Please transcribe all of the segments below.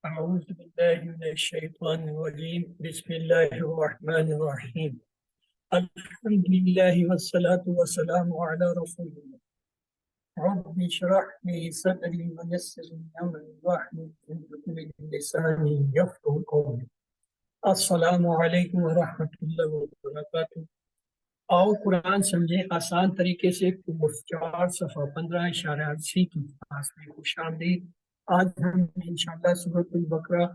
أعوذ بالله من الشيطان الرجيم بسم الله الرحمن الرحيم الحمد لله والصلاة والسلام على رسول الله رب اشرح لي صدري ويسر لي أمري واحلل عقدة من لساني يفقهوا قولي السلام علیکم ورحمۃ اللہ وبرکاتہ۔ آؤ قرآن سمجھیں آسان طریقے سے چار صفحہ 15.80 کی کلاس میں خوش آمدید۔ آج ہم انشاءاللہ سورۃ البقرہ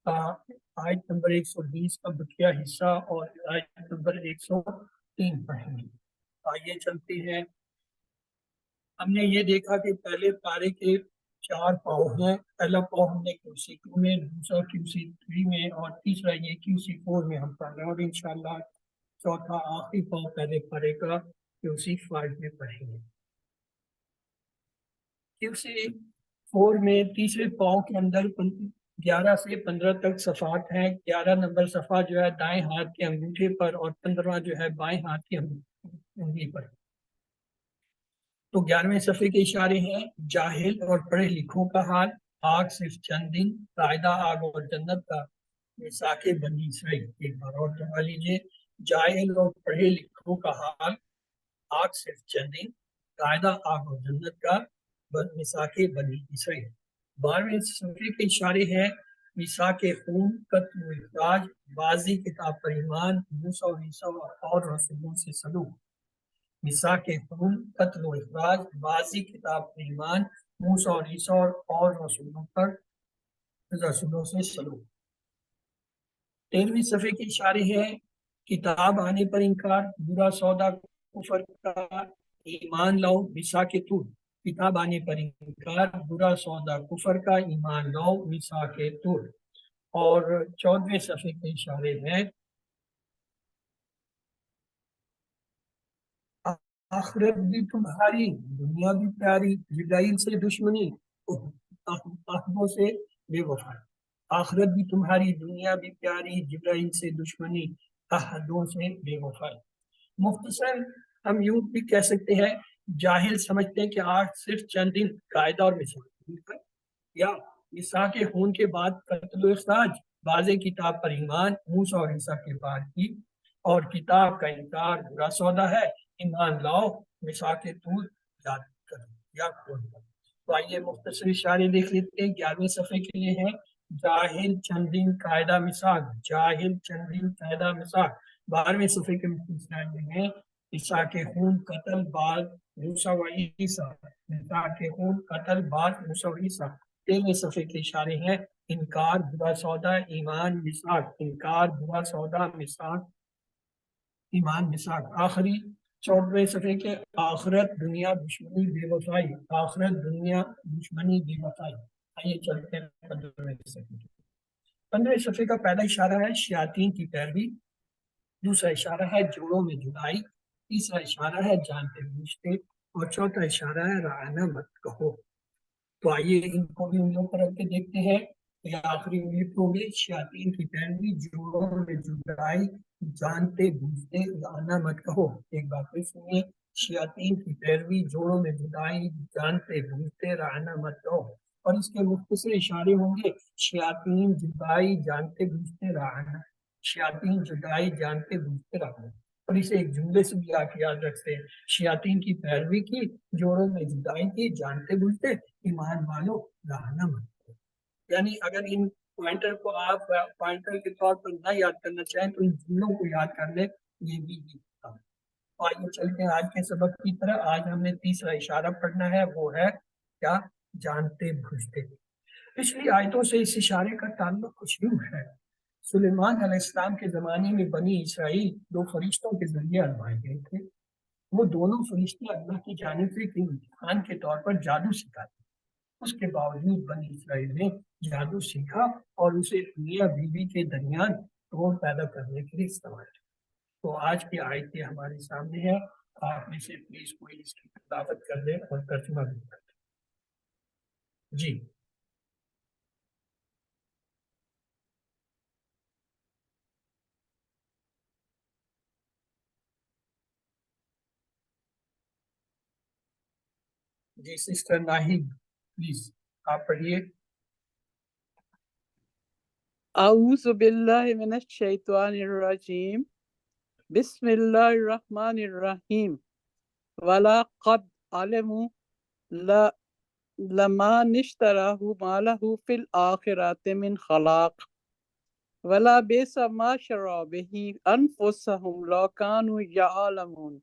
آیت نمبر 120 کا بقیہ حصہ اور آیت نمبر 103 پڑھیں گے۔ آئیے چلتے ہیں۔ ہم نے یہ دیکھا کہ پہلے پارے کے 4 پاؤ ہیں۔ پہلا پاؤ ہم نے QC2 میں، دوسرا QC3 میں اور تیسرا یہ QC4 میں ہم پڑھ رہے ہیں، اور انشاءاللہ چوتھا آخری پاؤ پہلے پارے کا QC5 میں پڑھیں گے۔ QC4 میں تیسرے پاؤ کے اندر 11 سے 15 تک صفحات ہیں۔ 11 نمبر صفحہ جو ہے دائیں ہاتھ کے انگوٹھے پر اور 15 جو ہے بائیں ہاتھ کی انگلی پر۔ تو 11ویں صفحے کے اشارے ہیں: جاہل اور پڑھے لکھوں کا حال، آگ صرف چند دن، قاعدہ آگ اور جنت کا، میثاق بنی اسرائیل۔ ایک بار اور دوہرا لیجیے: جاہل اور پڑھے لکھوں کا حال، آگ صرف چند دن، قاعدہ آگ اور جنت کا، میثاق بنی اسرائیل۔ 12ویں صفحے کے اشارے ہیں: میثاق خون، قتل و اخراج، بازی کتاب پر ایمان، موسیٰ و عیسیٰ اور رسولوں سے سلوک۔ میثاق خون، قتل و اخراج، بازی کتاب پر ایمان، موسیٰ اور عیسیٰ اور رسولوں سے سلوک۔ 13ویں صفحے کے اشارے ہیں: کتاب آنے پر انکار، برا سودا کفر کا، ایمان لاؤ، میثاق طور۔ کتاب آنے پر انکار، برا سودا کفر کا، ایمان لاؤ، میثاق طور۔ اور 14ویں صفحے کے اشارے ہیں: آخرت بھی تمہاری، دنیا بھی پیاری، جبرائیل سے دشمنی، عہدوں سے بے وفائی۔ آخرت بھی تمہاری، دنیا بھی پیاری، جبرائیل سے دشمنی، عہدوں سے بے وفائی۔ مختصر ہم یوں بھی کہہ سکتے ہیں: جاہل سمجھتے ہیں کہ آج صرف چند دن، قاعدہ اور میثاق، یا میثاق خون کے بعد قتل و اخراج، باز کتاب پر ایمان، موسیٰ اور عیسیٰ کے بعد کی، اور کتاب کا انکار برا سودا ہے، ایمان لاؤ، میثاق طور یاد کرو یا کھول کرو۔ تو آئیے مختصر اشارے دیکھ لیتے ہیں۔ 11ویں صفحے کے لیے ہیں: جاہل چند دن، قاعدہ میثاق، جاہل چند دن، قاعدہ میثاق۔ 12ویں صفحے کے مختصر ہیں: میثاق خون، قتل، بعد، موسیٰ و عیسیٰ، میثاق خون، قتل، بعد، موسیٰ و عیسیٰ۔ 13ویں صفحے کے اشارے ہیں: انکار، برا سودا، ایمان، میثاق، انکار، برا سودا، میثاق، ایمان، میثاق۔ آخری 14ویں صفحے کے: آخرت، دنیا، دشمنی، بے وفائی، آخرت، دنیا، دشمنی، بے وفائی۔ آئیے چلتے ہیں 15ویں صفحے۔ 15ویں صفحے کا پہلا اشارہ ہے شیاطین کی پیروی، دوسرا اشارہ ہے جوڑوں میں جدائی، تیسرا اشارہ ہے جانتے بوجھتے، اور چوتھا اشارہ ہے رعنا مت کہو۔ تو آئیے ان کو بھی انگلیوں پر رکھ کے دیکھتے ہیں۔ یہ آخری انگلی کو بھی: شیاطین کی پیروی، جوڑوں میں جدائی، جانتے بوجھتے، رعنا مت کہو۔ ایک بار پھر سنیے: شیاطین کی پیروی، جوڑوں میں جدائی، جانتے بوجھتے، رعنا مت کہو۔ اور اس کے مختصر اشارے ہوں گے: شیاطین، جدائی، جانتے بوجھتے، رعنا، شیاطین، جدائی، جانتے بوجھتے، رعنا۔ اور اسے ایک جملے سے بھی آپ یاد رکھتے ہیں: شیاطین کی پیروی کی، جوڑوں میں جدائی کی، جانتے بوجھتے، ایمان والو، رعنا مت کرو۔ یعنی اگر ان پوائنٹر کو آپ پوائنٹر کے طور پر نہ یاد کرنا چاہیں تو ان جملوں کو یاد کر لیں، یہ بھی کام۔ آئیے چلتے ہیں آج کے سبق کی طرح۔ آج ہم نے تیسرا اشارہ پڑھنا ہے، وہ ہے کیا؟ جانتے بوجھتے۔ پچھلی آیتوں سے اس اشارے کا تعلق کچھ یوں ہے: سلیمان علیہ السلام کے زمانے میں بنی اسرائیل 2 فرشتوں کے ذریعے آزمائے گئے تھے۔ وہ دونوں فرشتے اللہ کی جانب سے ایک امتحان کے طور پر جادو سکھاتے۔ اس کے باوجود بنی اسرائیل نے جادو سیکھا اور اسے میاں بیوی کے درمیان توڑ پیدا کرنے کے لیے استعمال کیا۔ تو آج کی آیت یہ ہمارے سامنے ہے۔ آپ میں سے پلیز کوئی اس کی تلاوت کر دے اور ترجمہ بھی کر دے۔ جی جی سسٹر ناہید، پلیز آپ پڑھیے۔ اعوذ باللہ من الشیطان الرجیم بسم اللہ الرحمن الرحیم ولا قد علموا لما نشتراہ ما لہ فی الآخرۃ من خلاق ولا بیس ما شروا به انفسهم لو كانوا يعلمون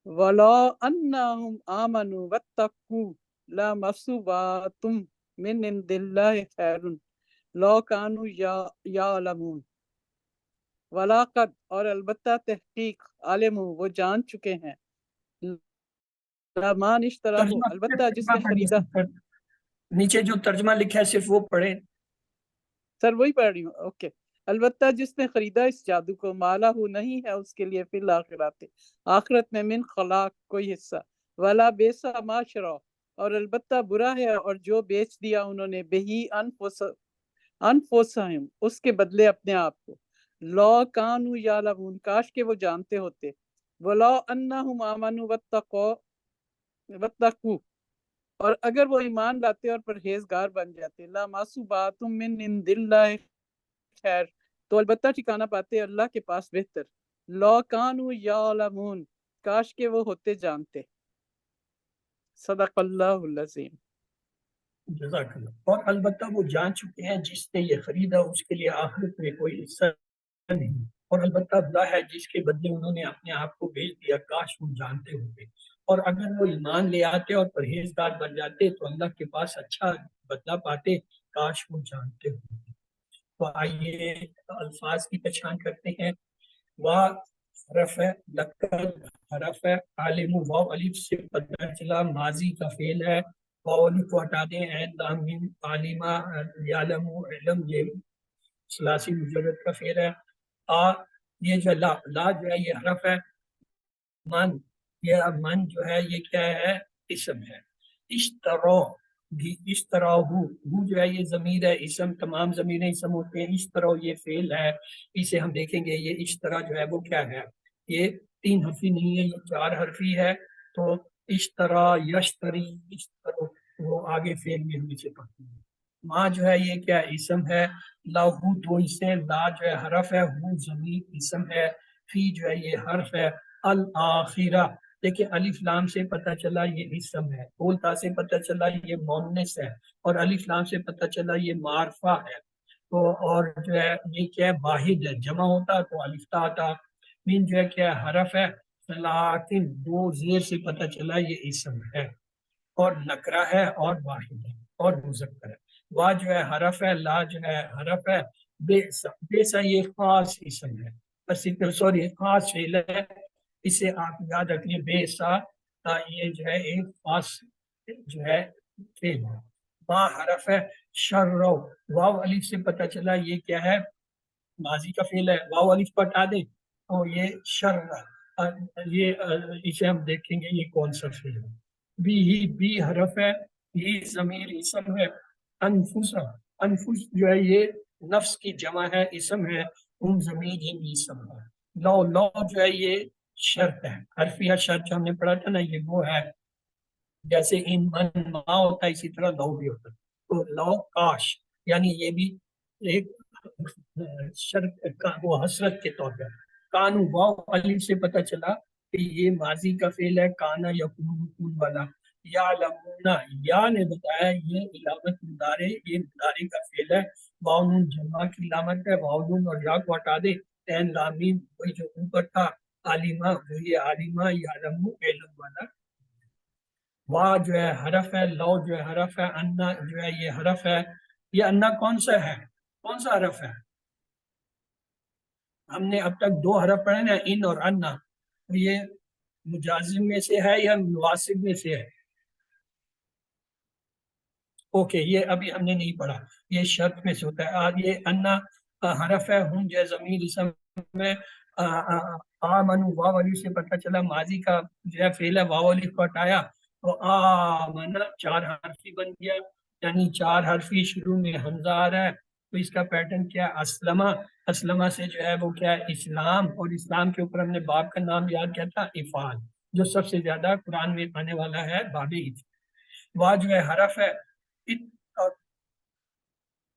ولا انہم آمنوا واتقوا لمثوبۃ من عند اللہ خیر لو كانوا يعلمون ولاقد اور البتہ تحقیق علموا وہ جان چکے ہیں لامان اشتراہ البتہ جس نے خریدا نیچے جو ترجمہ لکھا ہے صرف وہ پڑھیں سر وہی پڑھ رہی ہوں اوکے البتہ جس نے خریدا اس جادو کو مالا ہو نہیں ہے اس کے لیے فی الآخرات آخرت میں من خلاق کوئی حصہ ولا بیسا ما شرا اور البتہ برا ہے اور جو بیچ دیا انہوں نے بہی انفسہم اس کے بدلے اپنے آپ کو لو کانوا یعلمون کاش کہ وہ جانتے ہوتے ولو انہم آمنوا واتقوا اور اگر وہ ایمان لاتے اور پرہیزگار بن جاتے لا معصوبات من عند اللہ خیر تو البتہ ٹھکانہ پاتے اللہ کے پاس بہتر لو کانوا یعلمون کاش کہ وہ ہوتے جانتے صدق اللہ العظیم جزاک اللہ اور البتہ وہ جان چکے ہیں جس نے یہ خریدا اس کے لیے آخرت میں کوئی حصہ نہیں اور البتہ برا ہے جس کے بدلے انہوں نے اپنے آپ کو بھیج دیا کاش وہ جانتے ہوتے اور اگر وہ ایمان لے آتے اور پرہیزگار بن جاتے تو اللہ کے پاس اچھا بدلہ پاتے کاش وہ جانتے ہوتے تو آئیے الفاظ کی پہچان کرتے ہیں واہ حرف ہے لقد حرف ہے عالم واو الف سے پتہ چلا ماضی کا فعل ہے واو الف کو ہٹا دیں عین لام میم عالمہ یعلم علم یہ ثلاثی مجرد کا فعل ہے یہ جو لا جو ہے یہ حرف ہے من یہ من جو ہے یہ کیا ہے اسم ہے اشترو بھی اشتراہو ہو جو ہے یہ ضمیر ہے اسم تمام ضمیریں اسم ہوتے ہیں اشترو یہ فعل ہے اسے ہم دیکھیں گے یہ اشترا جو ہے وہ کیا ہے یہ 3 حرفی نہیں ہے یہ 4 حرفی ہے تو اشترا یشتری اشترو وہ آگے فعل میں ہم اسے پڑھتے ہیں ماں جو ہے یہ کیا اسم ہے لاہو تو اسے لا جو ہے حرف ہے ہو ضمیر اسم ہے فی جو ہے یہ حرف ہے الآخرہ دیکھیں الف لام سے پتہ چلا یہ اسم ہے بولتا سے پتہ چلا یہ مونس ہے اور الف لام سے پتہ چلا یہ معرفہ ہے تو اور جو ہے یہ کیا ہے واحد ہے جمع ہوتا تو الف تا آتا مین جو ہے کیا حرف ہے لیکن 2 زیر سے پتہ چلا یہ اسم ہے اور نکرہ ہے اور واحد ہے اور مذکر ہے وا جو ہے حرف ہے لا جو ہے حرف ہے بیسا یہ خاص اسم ہے سوری خاص فعل ہے اسے آپ یاد رکھیں بیسا یہ جو ہے ایک خاص جو ہے فعل ہے ما حرف ہے شرو واو الف سے پتہ چلا یہ کیا ہے ماضی کا فعل ہے واو الف کو ہٹا دیں تو یہ شر یہ اسے ہم دیکھیں گے یہ کون سا فعل ہے بی حرف ہے یہ ضمیر اسم ہے انفس انفس جو ہے یہ نفس کی جمع ہے اسم ہے ان ضمیر ہی اسم ہے لو لو جو ہے یہ شرط ہے حرفیہ شرط جو ہم نے پڑھا تھا نا یہ وہ ہے جیسے ان من ما ہوتا ہے اسی طرح لو بھی ہوتا ہے تو لو کاش یعنی یہ بھی ایک شرط کا وہ حسرت کے طور پر کانو واو الف سے پتہ چلا کہ یہ ماضی کا فعل ہے کانا یکون والا یعلمون یا نے بتایا یہ علامت مضارع یہ مضارع کا فعل ہے واو نون جمع کی علامت ہے واو نون اور یا کو ہٹا دے تین لامین وہی جو اوپر تھا عالمہ وہی عالمہ یعلم علم والا وا جو ہے حرف ہے لو جو ہے حرف ہے انا جو ہے یہ حرف ہے یہ انا کون سا ہے کون سا حرف ہے ہم نے اب تک 2 حرف پڑھے نا ان اور انا یہ مجازم میں سے ہے یا نواسب میں سے ہے اوکے یہ ابھی ہم نے نہیں پڑھا یہ شرط میں سے ہوتا ہے آج یہ انا حرف ہے ہم جو ضمیر اسم میں آمن واو الف سے پتہ چلا ماضی کا جو ہے فعل ہے واو الف کو ہٹایا تو آمن 4 حرفی بن گیا یعنی 4 حرفی شروع میں حمزہ آ رہا ہے تو اس کا پیٹرن کیا ہے اسلمہ اسلمہ سے جو ہے وہ کیا ہے اسلام اور اسلام کے اوپر ہم نے باب کا نام یاد کیا تھا افعال جو سب سے زیادہ قرآن میں آنے والا ہے باب وا جو ہے حرف ہے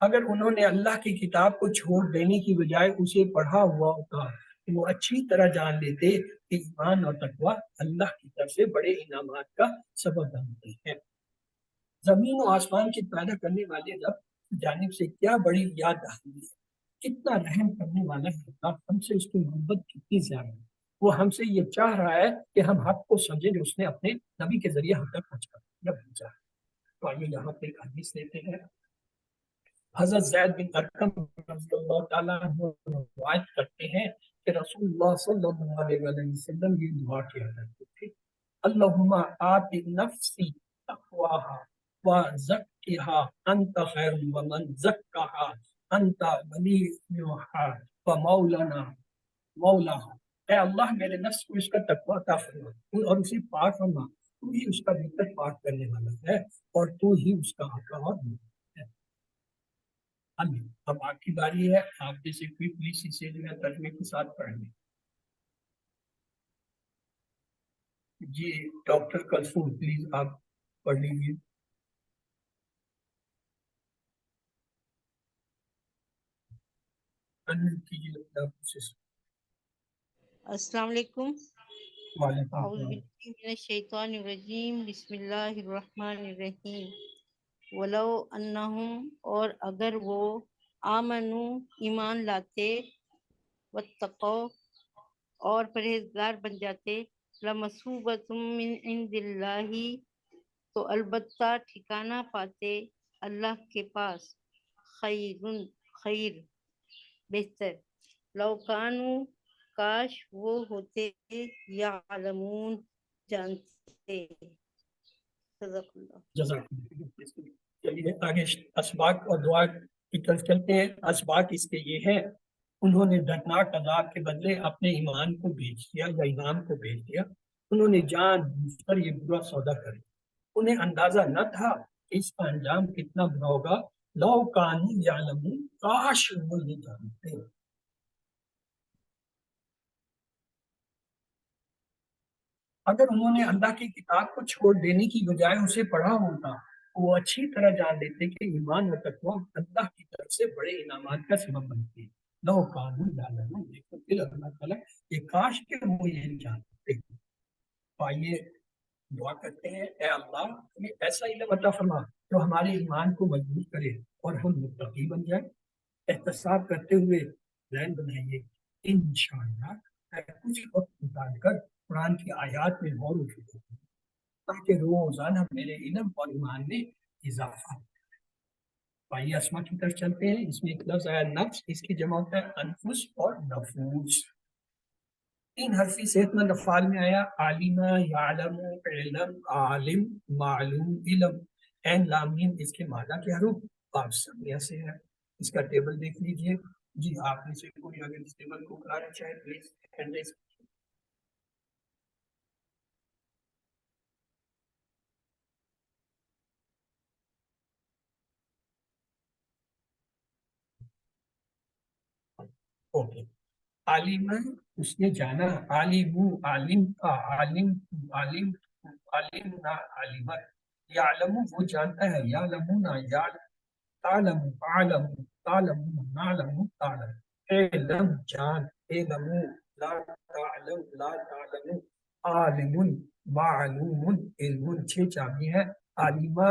اگر انہوں نے اللہ کی کتاب کو چھوڑ دینے کی بجائے اسے پڑھا ہوا ہوتا تو وہ اچھی طرح جان لیتے کہ ایمان اور تقوی اللہ کی طرف سے بڑے انعامات کا سبب بنتے ہیں۔ زمین و آسمان کے پیدا کرنے والے رب کی جانب سے کیا بڑی یاد دہانی ہے، کتنا رحم کرنے والا ہے اللہ، ہم سے اس کی محبت کتنی زیادہ ہے۔ وہ ہم سے یہ چاہ رہا ہے کہ ہم حق کو سمجھیں جو اس نے اپنے نبی کے ذریعے ہم تک پہنچا۔ تو آئیے یہاں پہ ایک حدیث لیتے ہیں۔ حضرت زید بن ارقم رضی اللہ تعالیٰ عنہ روایت کرتے ہیں کہ رسول اللہ صلی اللہ علیہ وسلم یہ دعا کیا کرتے تھے، اللہم آت نفسی تقواہا وزکھا انت خیر ومن زکھا انت ولیہا مولاہا۔ اے اللہ میرے نفس کو اس کا تقوی عطا فرما اور اسے پاک فرما، تو ہی اس کا بہتر پاک کرنے والا ہے اور تو ہی اس کا آقا اور مولا ہے۔ اب آپ کی باری ہے، آپ جیسے کوئی سے جو ہے ترجمے کے ساتھ پڑھ لیں۔ جی ڈاکٹر کلثوم پلیز آپ پڑھ لیجیے۔ السلام علیکم۔ وعلیکم اعوذ السلام۔ باللہ من الشیطان الرجیم، بسم اللہ الرحمن الرحیم۔ ولو انہم، اور اگر وہ آمنو، ایمان لاتے، واتقوا، اور پرہیزگار بن جاتے، لمثوبۃ من عند اللہ، تو البتہ ٹھکانہ پاتے اللہ کے پاس، خیر بہتر، لو کانوا، کاش وہ ہوتے، یعلمون جانتے۔ صدق اللہ۔ جزاک اللہ۔ چلیے آگے اسباق اور دعا کی طرف چلتے ہیں۔ اسباق اس کے یہ ہے، انہوں نے دردناک عذاب کے بدلے اپنے ایمان کو بیچ دیا یا ایمان کو بیچ دیا، انہوں نے جان بوجھ کر یہ برا سودا کر دیا، انہیں اندازہ نہ تھا کہ اس کا انجام کتنا برا ہوگا، لو کانوا یعلمون، کاش وہ یہ جانتے۔ اگر انہوں نے اللہ کی کتاب کو چھوڑ دینے کی بجائے اسے پڑھا ہوتا وہ اچھی طرح جان لیتے کہ ایمان و تقوی اللہ کی طرف سے بڑے انعامات کا سبب بنتے ہیں۔ لو کانوا یعلمون، دیکھو پھر اللہ تعالیٰ کہ کاش کہ وہ یہ جانتے۔ تو آئیے دعا کرتے ہیں، اے اللہ ہمیں ایسا علم عطا فرما جو ہمارے ایمان کو مضبوط کرے اور ہم متقی بن جائیں۔ احتساب کرتے ہوئے پلان بنائیے، انشاءاللہ کچھ وقت نکال کر قرآن کی آیات میں غور و فکر کریں تاکہ روزانہ میرے علم اور ایمان میں اضافہ ہو۔ آئیے اسما کی طرف چلتے ہیں۔ اس میں ایک لفظ آیا نفس، اس کی جمع ہوتا ہے انفس اور نفوس۔ تین حرفی صحت مند افعال میں آیا عالمہ، یعلم، علم، عالم، معلوم، علم۔ عین لام میم اس کے مادہ کے حروف باب سمیہ سے ہے۔ اس کا ٹیبل دیکھ لیجئے۔ جی آپ میں سے کوئی اگر اس ٹیبل کو کرانا چاہے پلیز ہینڈ ریز۔ اوکے، عالم اس نے جانا، عالم عالم کا، عالم عالم عالم نہ عالمت، یعلم وہ جانتا ہے، یعلمون تعلم عالم تعلم نعلم تعلم، علم جان، علم لا تعلم لا تعلم، عالم معلوم علم۔ چھ چابی ہے، عالمہ،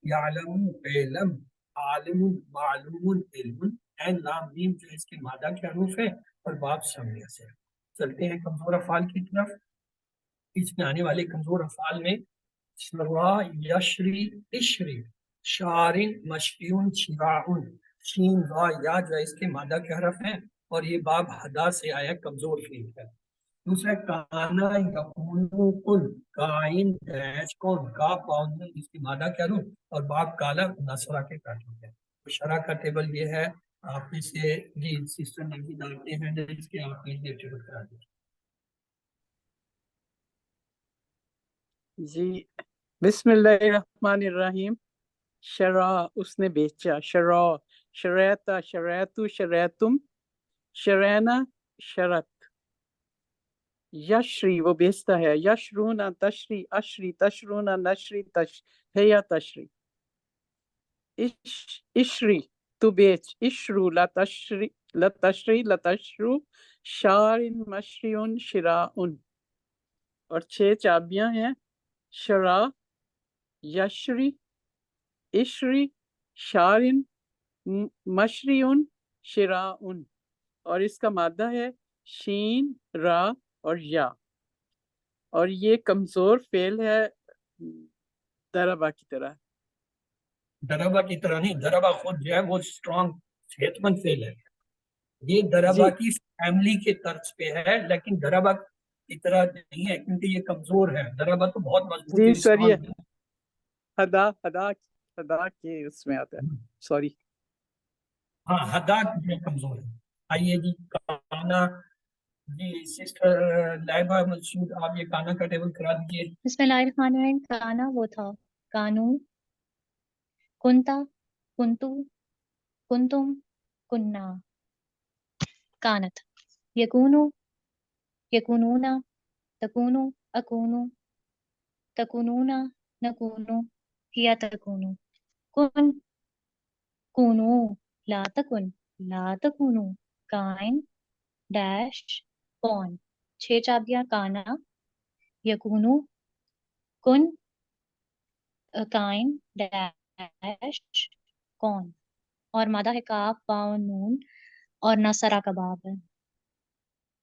یعلم علم، عالم معلوم علم، عین لام میم جو اس کے مادہ کے حروف ہے اور باب سمیہ سے۔ چلتے ہیں کمزور افعال کی طرف۔ اس میں آنے والے کمزور افعال میں شرا، یشری، اشری، شارن، مشفیون، شراعن، شین را یا جو اس کے مادہ کے حرف ہیں اور یہ باب حدا سے آیا کمزور فعل ہے۔ دوسرا کانا، یکونو، کن، کائن، ڈیش، کون، کاف، باؤن اس کی مادہ کے حروف اور باب کالا نصرہ کے کاٹوں ہے۔ شرح کا ٹیبل یہ ہے، آپ اسے جی سسٹر نے بھی ڈالتے ہیں اس کے آپ نے ٹیبل کرا دیا۔ جی بسم اللہ الرحمن الرحیم۔ شرع اس نے بیچا، شرع، شریعتا، شریعتو، شریعتم، شرینا، شرط، یشری وہ بیچتا ہے، یشرونا، تشری، اشری، تشرونا، نشری، ہے یا تشری، اشری تو بیچ، اشرو لتشری لتشری لتشرو شارن مشریون شراؤن، اور 6 چابیاں ہیں، شرا، یشری، اشری، شارن، مشریون، شراؤن، اور اس کا مادہ ہے شین، را اور یا، اور یہ کمزور فعل ہے دربا کی طرح۔ دربا کی طرح نہیں، دربا خود جو ہے وہ اسٹرانگ صحت مند فعل ہے، یہ دربا جی کی فیملی کے طرز پہ ہے، لیکن دربا کی طرح نہیں ہے کیونکہ یہ کمزور ہے، دربا تو بہت مضبوط جی ہے، سر، یہ strong ہدا کے اس میں آتا ہے، ہے۔ سوری۔ ہاں حداد میں کمزور ہے۔ آئیے جی کانا، جی سسٹر لائبہ مسعود آپ یہ کانا کا ٹیبل کرا دیجیے۔ بسم اللہ الرحمن الرحیم۔ کانا وہ تھا، کانو، کنتا، کنتو، کنتم، کننا، کانت، یکونو، یکونونا، تکونو، اکونو، تکونونا، نکونو، ہیا تکونو، کن، کونو، لا تکن، لا تکونو، کائن، ڈیش، کون۔ 6 چابیاں، کانا، یکونو، کن، کائن، ڈیش، کون، اور مادہ ہے کاف، واو، نون، اور نصرہ کا باب ہے۔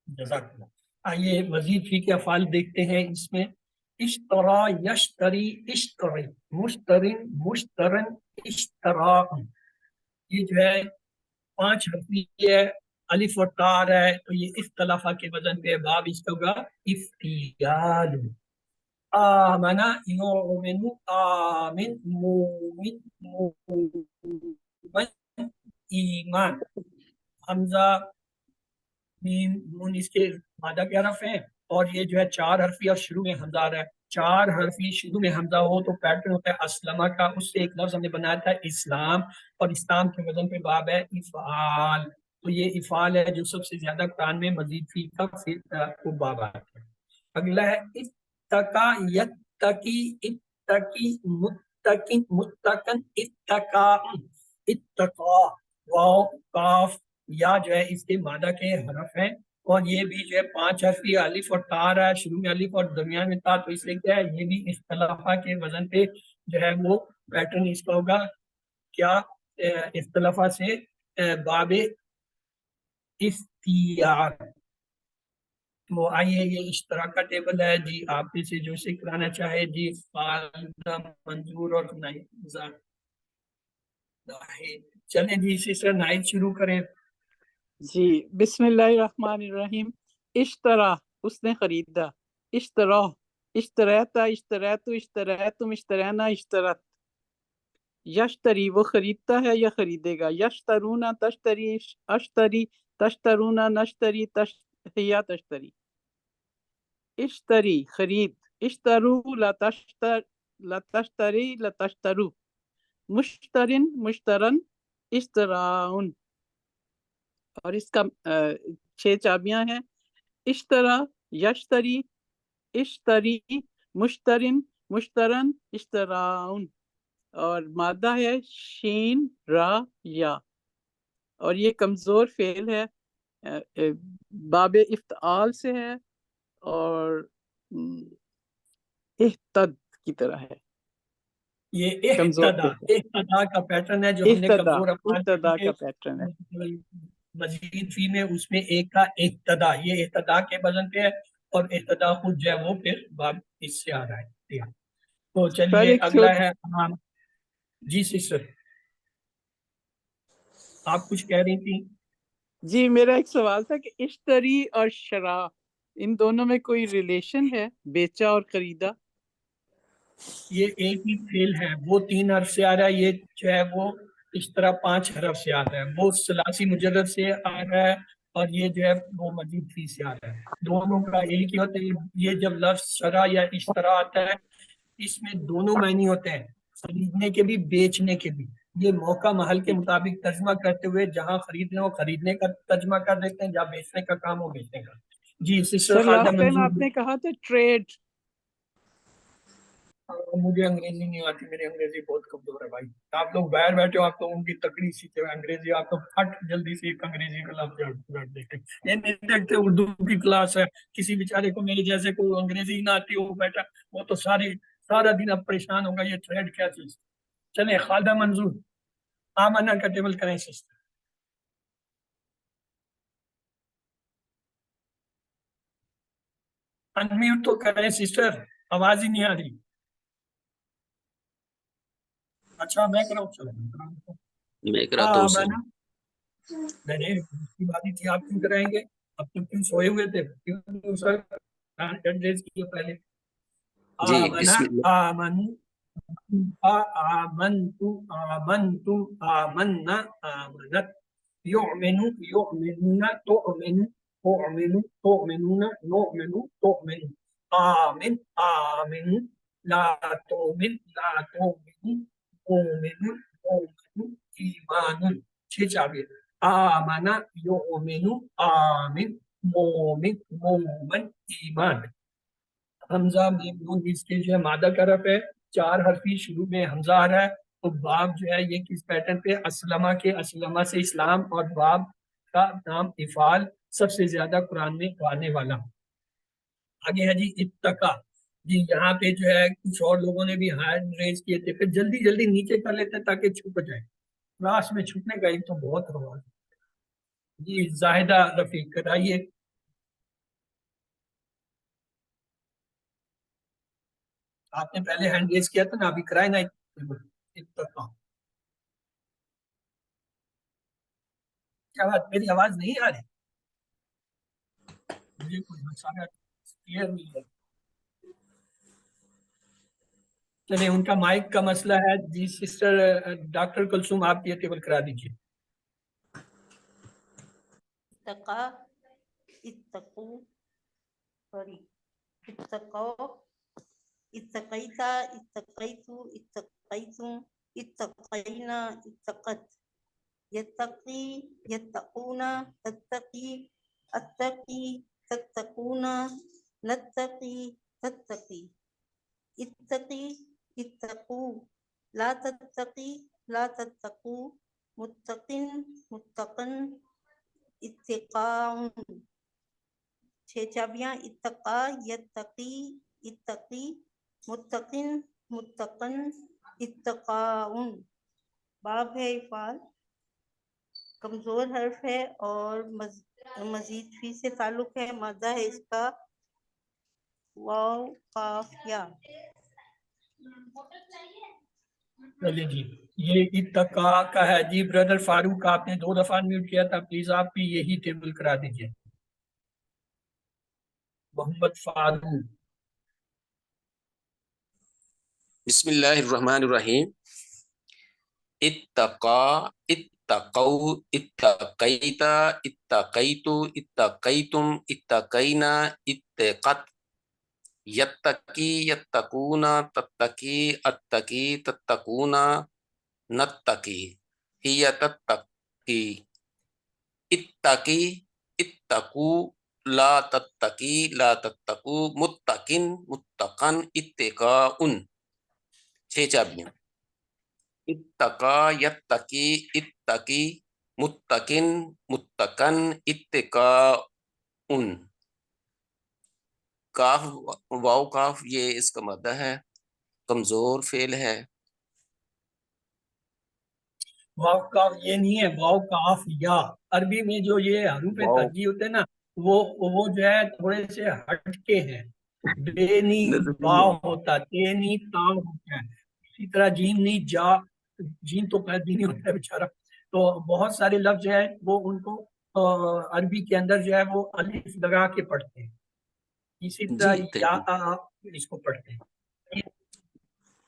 جزاک اللہ۔ آئیے مزید فی کے افعال دیکھتے ہیں اس میں۔ اشترا، یشتری، اشتری، مشترن، مشترن، اشترا، یہ جو ہے 5 حرفی ہے، الف اور تا آ رہا ہے تو یہ اختلافہ کے وزن پہ باب اس کا ہوگا افتیال۔ آمنا یؤمن، آمن، مومن، مومن، ایمان، حمزہ، میم، نون اس کے مادہ کے حرف ہیں، اور یہ جو ہے 4 حرفی اور شروع میں حمزہ آ رہا ہے۔ 4 حرفی شروع میں حمزہ ہو تو پیٹرن ہوتا ہے اسلمہ کا، اس سے ایک لفظ ہم نے بنایا تھا اسلام، اور اسلام کے وزن پہ باب ہے افعال، تو یہ افعال ہے جو سب سے زیادہ قرآن میں مزید فی کا وہ باب آتا ہے۔ اگلا ہے اتقا، یتقی، اتقی، متقن، متقن، اتقا، اتقا، واو، کاف، یا جو ہے اس کے مادہ کے حرف ہیں، اور یہ بھی جو ہے 5 حرفی، الف اور تا آ رہا ہے، شروع میں الف اور درمیان میں تا، تو اس لیے کیا ہے یہ بھی اختلافہ کے وزن پہ جو ہے وہ پیٹرن اس کا ہوگا کیا، اختلافہ سے باب افتیار۔ تو آئیے یہ اشتراک کا ٹیبل ہے جی، آپ میں سے جو سے کرانا چاہے جی، خالدہ، منظور اور ناہید، چلیں جی سسٹر ناہید شروع کریں۔ جی بسم اللہ الرحمن الرحیم۔ اشترا، اس نے خریدا، اشترا، اشتریتا، اشتریتو، اشتریتم، اشترینا، اشترت، یشتری، وہ خریدتا ہے یا خریدے گا، یشترونا، تشتری، اشتری، تشترونا، نشتری، یا تشتری، اشتری، خرید، اشترو، لتشتری، لتشترو، مشترن، مشترن، اشتراؤن، اور اس کا 6 چابیاں ہیں، اشترا، یشتری، اشتری، مشترن، مشترن، اشتراؤن، اور مادہ ہے شین، را، یا، اور یہ کمزور فعل ہے، باب افتعال سے ہے، اور احتد کی طرح ہے، یہ کمزور احتدا، فعل ہے، احتدا کا پیٹرن ہے جو ہم نے احتدا، کمزور افعال کے احتدا لیے کا پیٹرن ہے۔ مزید فی میں اس میں ایک کا احتدا، یہ احتدا کے وزن پہ ہے، اور احتدا خود جو ہے وہ پھر باب اس سے آ رہا ہے۔ تو سر چلیے ایک اگلا ہے جی سسٹر آپ کچھ کہہ رہی تھی۔ جی میرا ایک سوال تھا کہ اشتری اور شرا، ان دونوں میں کوئی ریلیشن ہے، بیچا اور خریدا؟ یہ ایک ہی فعل ہے، وہ 3 حرف سے آ رہا ہے، یہ جو ہے وہ اس طرح 5 حرف سے آ رہا ہے، وہ ثلاثی مجرد سے آ رہا ہے، اور یہ جو ہے وہ مزید فی سے آ رہا ہے، دونوں کا ایک ہی ہوتا ہے۔ یہ جب لفظ شرع یا اشترا آتا ہے اس میں دونوں معنی ہوتے ہیں، خریدنے کے بھی بیچنے کے بھی، یہ موقع محل کے مطابق ترجمہ کرتے ہوئے جہاں خریدنے ہو خریدنے کا ترجمہ کر دیتے ہیں، جہاں بیچنے کا کام ہو بیچنے کا۔ جی سسٹر سر خالدہ لاسٹ ٹائم آپ منظور، نے کہا تھا ٹریڈ، مجھے انگریزی نہیں آتی، میری انگریزی بہت کمزور ہے بھائی. آپ لوگ باہر بیٹھے ہو، آپ لوگوں کی تکڑی سیکھتے ہوئے انگریزی، آپ تو پھٹ جلدی سے ایک انگریزی کا لفظ دیکھتے. یہ نہیں دیکھتے اردو کی کلاس ہے، کسی بیچارے کو میرے جیسے کو انگریزی نہ آتی ہو بیٹا، وہ تو سارا دن اب پریشان ہوگا یہ تھریڈ کیا چیز. چلیں خالدہ منظور آمنہ کا ٹیبل کریں سسٹر. انمیوٹ تو کریں سسٹر، آواز ہی نہیں آ رہی. اچھا میں کراؤں، چلو میں کراتا ہوں سر. نہیں اس کی بات ہی تھی، آپ کیوں کرائیں گے؟ اب تو کیوں سوئے ہوئے تھے؟ کیوں سر ایڈریس کیے پہلے. جی آمنا بسم اللہ. آمن آمنت آمنت آمنا آمنت يؤمن يؤمنون تؤمن تؤمن تؤمنون نؤمن تؤمن آمن آمن لا تؤمن لا تؤمن مؤمن مؤمن ایمان. 6 چابی. آمنا یؤمن آمن مومن مومن ایمان. حمزہ میم نون اس کے جو ہے مادہ کا رف ہے، 4 حرفی شروع میں حمزہ آ رہا ہے. تو باب جو ہے یہ کس پیٹرن پہ؟ اسلمہ کے، اسلمہ سے اسلام، اور باب کا نام افعال سب سے زیادہ قرآن میں آنے والا. آگے ہے جی اتقا. جی یہاں پہ جو ہے کچھ اور لوگوں نے بھی ہینڈ ریز کیے تھے، پھر جلدی جلدی نیچے کر لیتے ہیں تاکہ چھپ جائے. کلاس میں چھپنے کا ایک تو بہت رواج. جی زاہدہ رفیق کرائیے. آپ نے پہلے ہینڈ ریز کیا تھا نا، ابھی کرائے نا اتقا. کیا بات میری آواز نہیں آ رہی؟ مجھے کوئی مسئلہ کلیئر نہیں ہے. چلیں ان کا مائک کا مسئلہ ہے. جی سسٹر ڈاکٹر کلثوم آپ یہ ٹیبل کرا دیجیے. اتقا اتقو سوری اتقو اتقیتا اتقیتو اتقیتم اتقینا اتقت یتقی یتقونا تتقی اتقی تتقونا نتقی تتقی اتقی اتقو لا تتقی لا تتقو متقن متقن اتقاء. 6 چابیاں. اتقا یتقی اتقی متقن متقن اتقاء. باب ہے افعال، کمزور حرف ہے اور مزید فی سے تعلق ہے. مادہ ہے اس کا واو قاف یا. چلیں جی یہ اتقا کا ہے. جی بردر فاروق آپ نے 2 دفعہ میوٹ کیا تھا، پلیز آپ بھی یہی ٹیبل کرا دیجیے. محمد فاروق. بسم اللہ الرحمن الرحیم. اتقا اتقو اتقیتا اتقیتو اتقیتم اتقینا اتقت یتقی یتقونا تتقی اتقی تتقونا نتقی ہی تتقی اتقی اتقو لا تتقی لا تتقو متقن متقن اتقاء. 6 چابیاں. اتقا یتقی اتقی متقن متقن اتقاء. کاف واو کاف یہ اس کا مادہ ہے، کمزور فعل ہے. واو کاف یہ نہیں ہے، واو کاف یا. عربی میں جو یہ حروف واو ترجیح ہوتے ہیں نا وہ جو ہے تھوڑے سے ہٹ کے ہیں. بے نی با ہوتا، تے نی تا ہوتا ہے. اسی طرح جیم نی جا، جیم تو پہلے بھی نہیں ہوتا ہے بیچارہ. تو بہت سارے لفظ جو ہے وہ ان کو عربی کے اندر جو ہے وہ الف لگا کے پڑھتے ہیں. اسی طرح جی یا اس کو پڑھتے ہیں.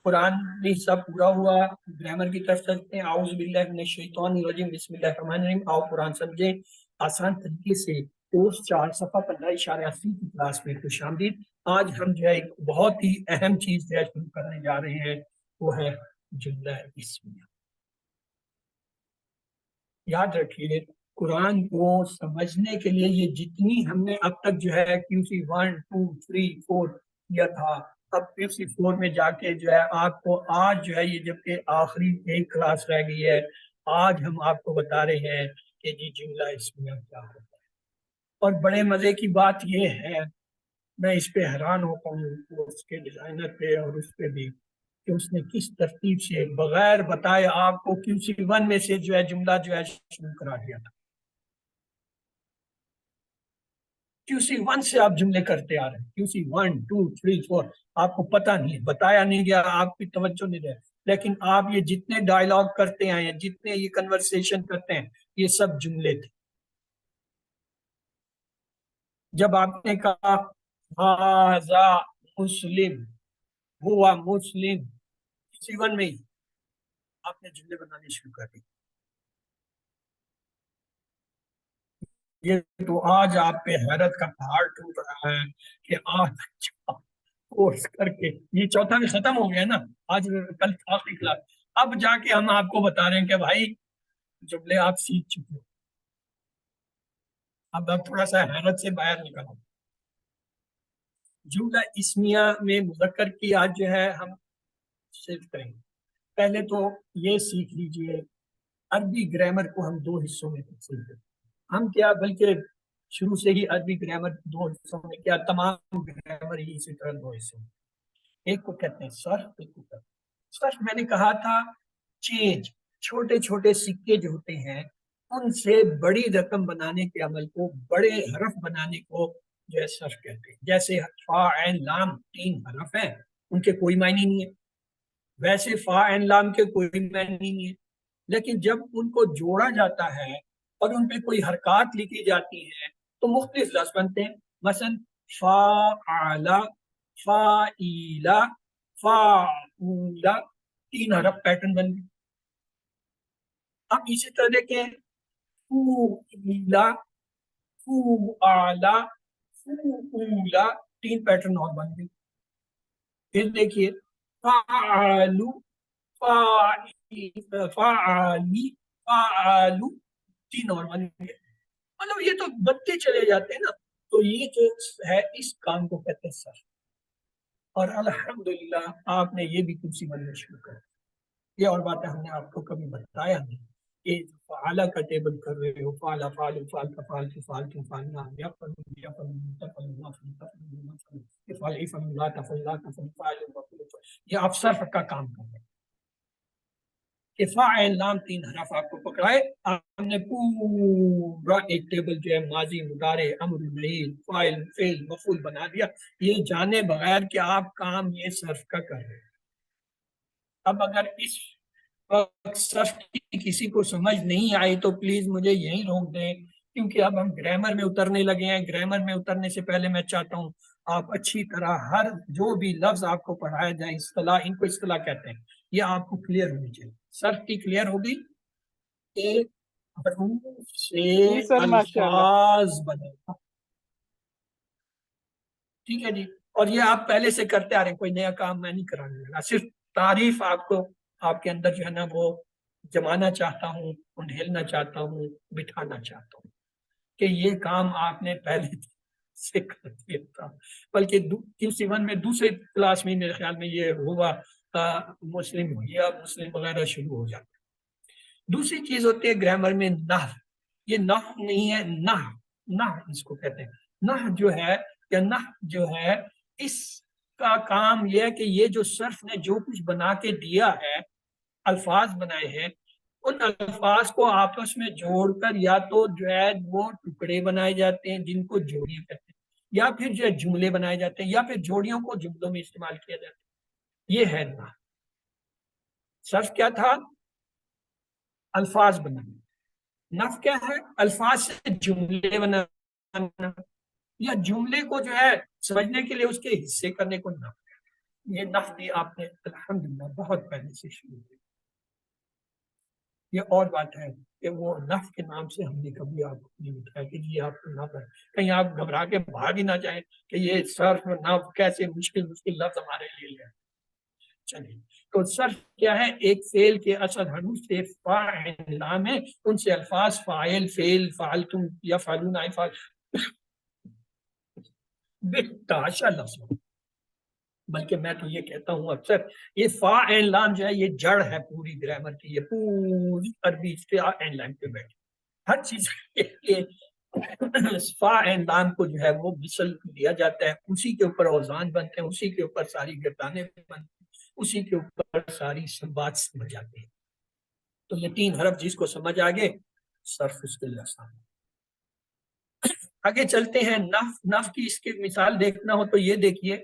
قرآن بھی سب پورا ہوا. گرامر کی طرف چلتے ہیں. اعوذ باللہ من الشیطان الرجیم بسم اللہ الرحمن الرحیم. آؤ قرآن سمجھیں آسان طریقے سے. کورس 4 صفحہ 15-80 کی کلاس میں خوش آمدید. آج ہم جو ہے ایک بہت ہی اہم چیز جو ہے شروع کرنے جا رہے ہیں، وہ ہے جملہ اسمیہ. یاد رکھیے قرآن کو سمجھنے کے لیے یہ جتنی ہم نے اب تک جو ہے QC 1 2 3 4 کیا تھا، اب PC4 میں جا کے جو ہے آپ کو آج جو ہے یہ جبکہ آخری ایک کلاس رہ گئی ہے، آج ہم آپ کو بتا رہے ہیں کہ جی جملہ اسمیہ کیا ہوتا ہے۔ اور بڑے مزے کی بات یہ ہے، میں اس پہ حیران ہوتا ہوں اس کے ڈیزائنر پہ اور اس پہ بھی، کہ اس نے کس ترتیب سے بغیر بتائے آپ کو QC1 میں سے جو ہے جملہ جو ہے شروع کرا دیا تھا۔ QC1 سے آپ جملے کرتے آ رہے ہیں، QC1 2 3 4 آپ کو پتہ نہیں، بتایا نہیں گیا، آپ کی توجہ نہیں رہے، لیکن آپ یہ جتنے ڈائلاگ کرتے ہیں یا جتنے یہ کنورسیشن کرتے ہیں یہ سب جملے تھے۔ جب آپ نے کہا ھذا مسلم، ہوا مسلم، QC1 میں ہی آپ نے جملے بنانے شروع کر دی۔ یہ تو آج آپ پہ حیرت کا پہاڑ ٹوٹ رہا ہے کہ آج کورس کر کے یہ چوتھا بھی ختم ہو گیا نا، آج کل آخری کلاس، اب جا کے ہم آپ کو بتا رہے ہیں کہ بھائی جملے آپ سیکھ چکے، اب آپ تھوڑا سا حیرت سے باہر نکلو۔ جملہ اسمیہ میں مذکر کی آج جو ہے ہم صرف کریں گے۔ پہلے تو یہ سیکھ لیجئے عربی گرامر کو ہم دو حصوں میں تقسیم کرتے ہیں۔ ہم کیا بلکہ شروع سے ہی عربی گرامر دو حصوں میں، کیا تمام گرامر ہی اسی طرح دو حصوں میں، ایک کو کہتے ہیں صرف، ایک کو کہتے ہیں صرف۔ میں نے کہا تھا چینج، چھوٹے چھوٹے سکے جو ہوتے ہیں ان سے بڑی رقم بنانے کے عمل کو، بڑے حرف بنانے کو جو ہے صرف کہتے ہیں۔ جیسے فا عین لام 3 حرف ہیں، ان کے کوئی معنی نہیں ہے، ویسے فا عین لام کے کوئی معنی نہیں ہے، لیکن جب ان کو جوڑا جاتا ہے اور ان پہ کوئی حرکات لکھی جاتی ہیں تو مختلف لفظ بنتے ہیں۔ مثلا فاعل، فاعیل، فاعول، 3 حرف پیٹرن بن گئے۔ اب اسی طرح دیکھیں فوعیل، فوعل، فوعول، 3 پیٹرن اور بن گئے۔ پھر دیکھیے فعالو، فعالی، فعالو، 3 اور بن گئے۔ مطلب یہ تو بنتے چلے جاتے ہیں نا، تو یہ جو ہے اس کام کو کہتے ہیں صرف۔ اور الحمدللہ آپ نے یہ بھی کرسی بننا شروع کر دیا۔ یہ اور باتیں ہم نے آپ کو کبھی بتایا نہیں کہ فعالہ کا ٹیبل کر رہے ہو، فعلا فعل فعل کا فعل کی فعل کی فعلنا یا فعل یا فعل تفعل ما فعل فعل فعل لا تفعل لا تفعل فعل، یہ آپ صرف کا کام کر رہے ہیں کہ فاعل لام 3 حرف آپ کو پکڑائے، ہم نے پورا ایک ٹیبل جو ہے ماضی مضارع امر معین فاعل فعل مفعول بنا دیا، یہ جانے بغیر کہ آپ کام یہ صرف کا کر رہے ہیں۔ اب اگر اس وقت صرف کی کسی کو سمجھ نہیں آئی تو پلیز مجھے یہی روک دیں، کیونکہ اب ہم گرامر میں اترنے لگے ہیں۔ گرامر میں اترنے سے پہلے میں چاہتا ہوں آپ اچھی طرح ہر جو بھی لفظ آپ کو پڑھایا جائے، اصطلاح، ان کو اصطلاح کہتے ہیں، یہ آپ کو کلیئر ہونی چاہیے۔ صرف کی کلیئر ہوگی کہ حروف سے جی سر ماشاءاللہ۔ الفاظ بنے گا، ٹھیک ہے جی۔ اور یہ آپ پہلے سے کرتے آ رہے ہیں، کوئی نیا کام میں نہیں کرانے لگا، صرف تعریف آپ کو آپ کے اندر جو ہے نا وہ جمانا چاہتا ہوں، انڈھیلنا چاہتا ہوں، بٹھانا چاہتا ہوں کہ یہ کام آپ نے پہلے سے کر دیا تھا۔ بلکہ QC1 میں دوسرے کلاس میں میرے خیال میں یہ ہوا مسلم یا مسلم وغیرہ شروع ہو جاتا ہے۔ دوسری چیز ہوتی ہے گرامر میں نحو، یہ نحو نہیں ہے، نحو اس کو کہتے ہیں۔ نحو جو ہے یا نحو جو ہے، اس کا کام یہ ہے کہ یہ جو صرف نے جو کچھ بنا کے دیا ہے، الفاظ بنائے ہیں، ان الفاظ کو آپس میں جوڑ کر یا تو جو ہے وہ ٹکڑے بنائے جاتے ہیں جن کو جوڑیاں کہتے ہیں، یا پھر جو ہے جملے بنائے جاتے ہیں، یا پھر جوڑیوں کو جملوں میں استعمال کیا جاتا ہے۔ یہ ہے نحو۔ صرف کیا تھا؟ الفاظ بنانا۔ نحو کیا ہے؟ الفاظ سے جملے بنانا، یا جملے کو جو ہے سمجھنے کے لیے اس کے حصے کرنے کو نحو۔ یہ نحو بھی آپ نے الحمدللہ بہت پہلے سے شروع کیا۔ یہ اور بات ہے کہ وہ نحو کے نام سے ہم نے کبھی آپ کو نہیں بتایا کہ یہ آپ کو نحو ہے، کہیں آپ گھبرا کے بھاگ ہی نہ جائیں کہ یہ صرف نحو کیسے مشکل لفظ ہمارے لیے ہے۔ چلیے، تو صرف کیا ہے؟ ایک فعل کے اصل حروف سے فاعل لام ہے، ان سے الفاظ فاعل، فعل، فعلتم یا فعلون، فعل بتاشا لفظ بلکہ میں تو یہ کہتا ہوں اکثر یہ فا این لام جو ہے یہ جڑ ہے پوری گرامر کی، یہ پوری عربی فا این لام پہ بیٹھے ہر چیز فا این لام کو جو ہے وہ مثل دیا جاتا ہے، اسی کے اوپر اوزان بنتے ہیں، اسی کے اوپر ساری گردانے بنتے ہیں، اسی کے اوپر ساری بات سمجھ جاتے ہیں۔ تو یہ 3 حرف جس کو سمجھ آگے صرف اس کے لیے آسان۔ آگے چلتے ہیں، نف کی اس کی مثال دیکھنا ہو تو یہ دیکھیے،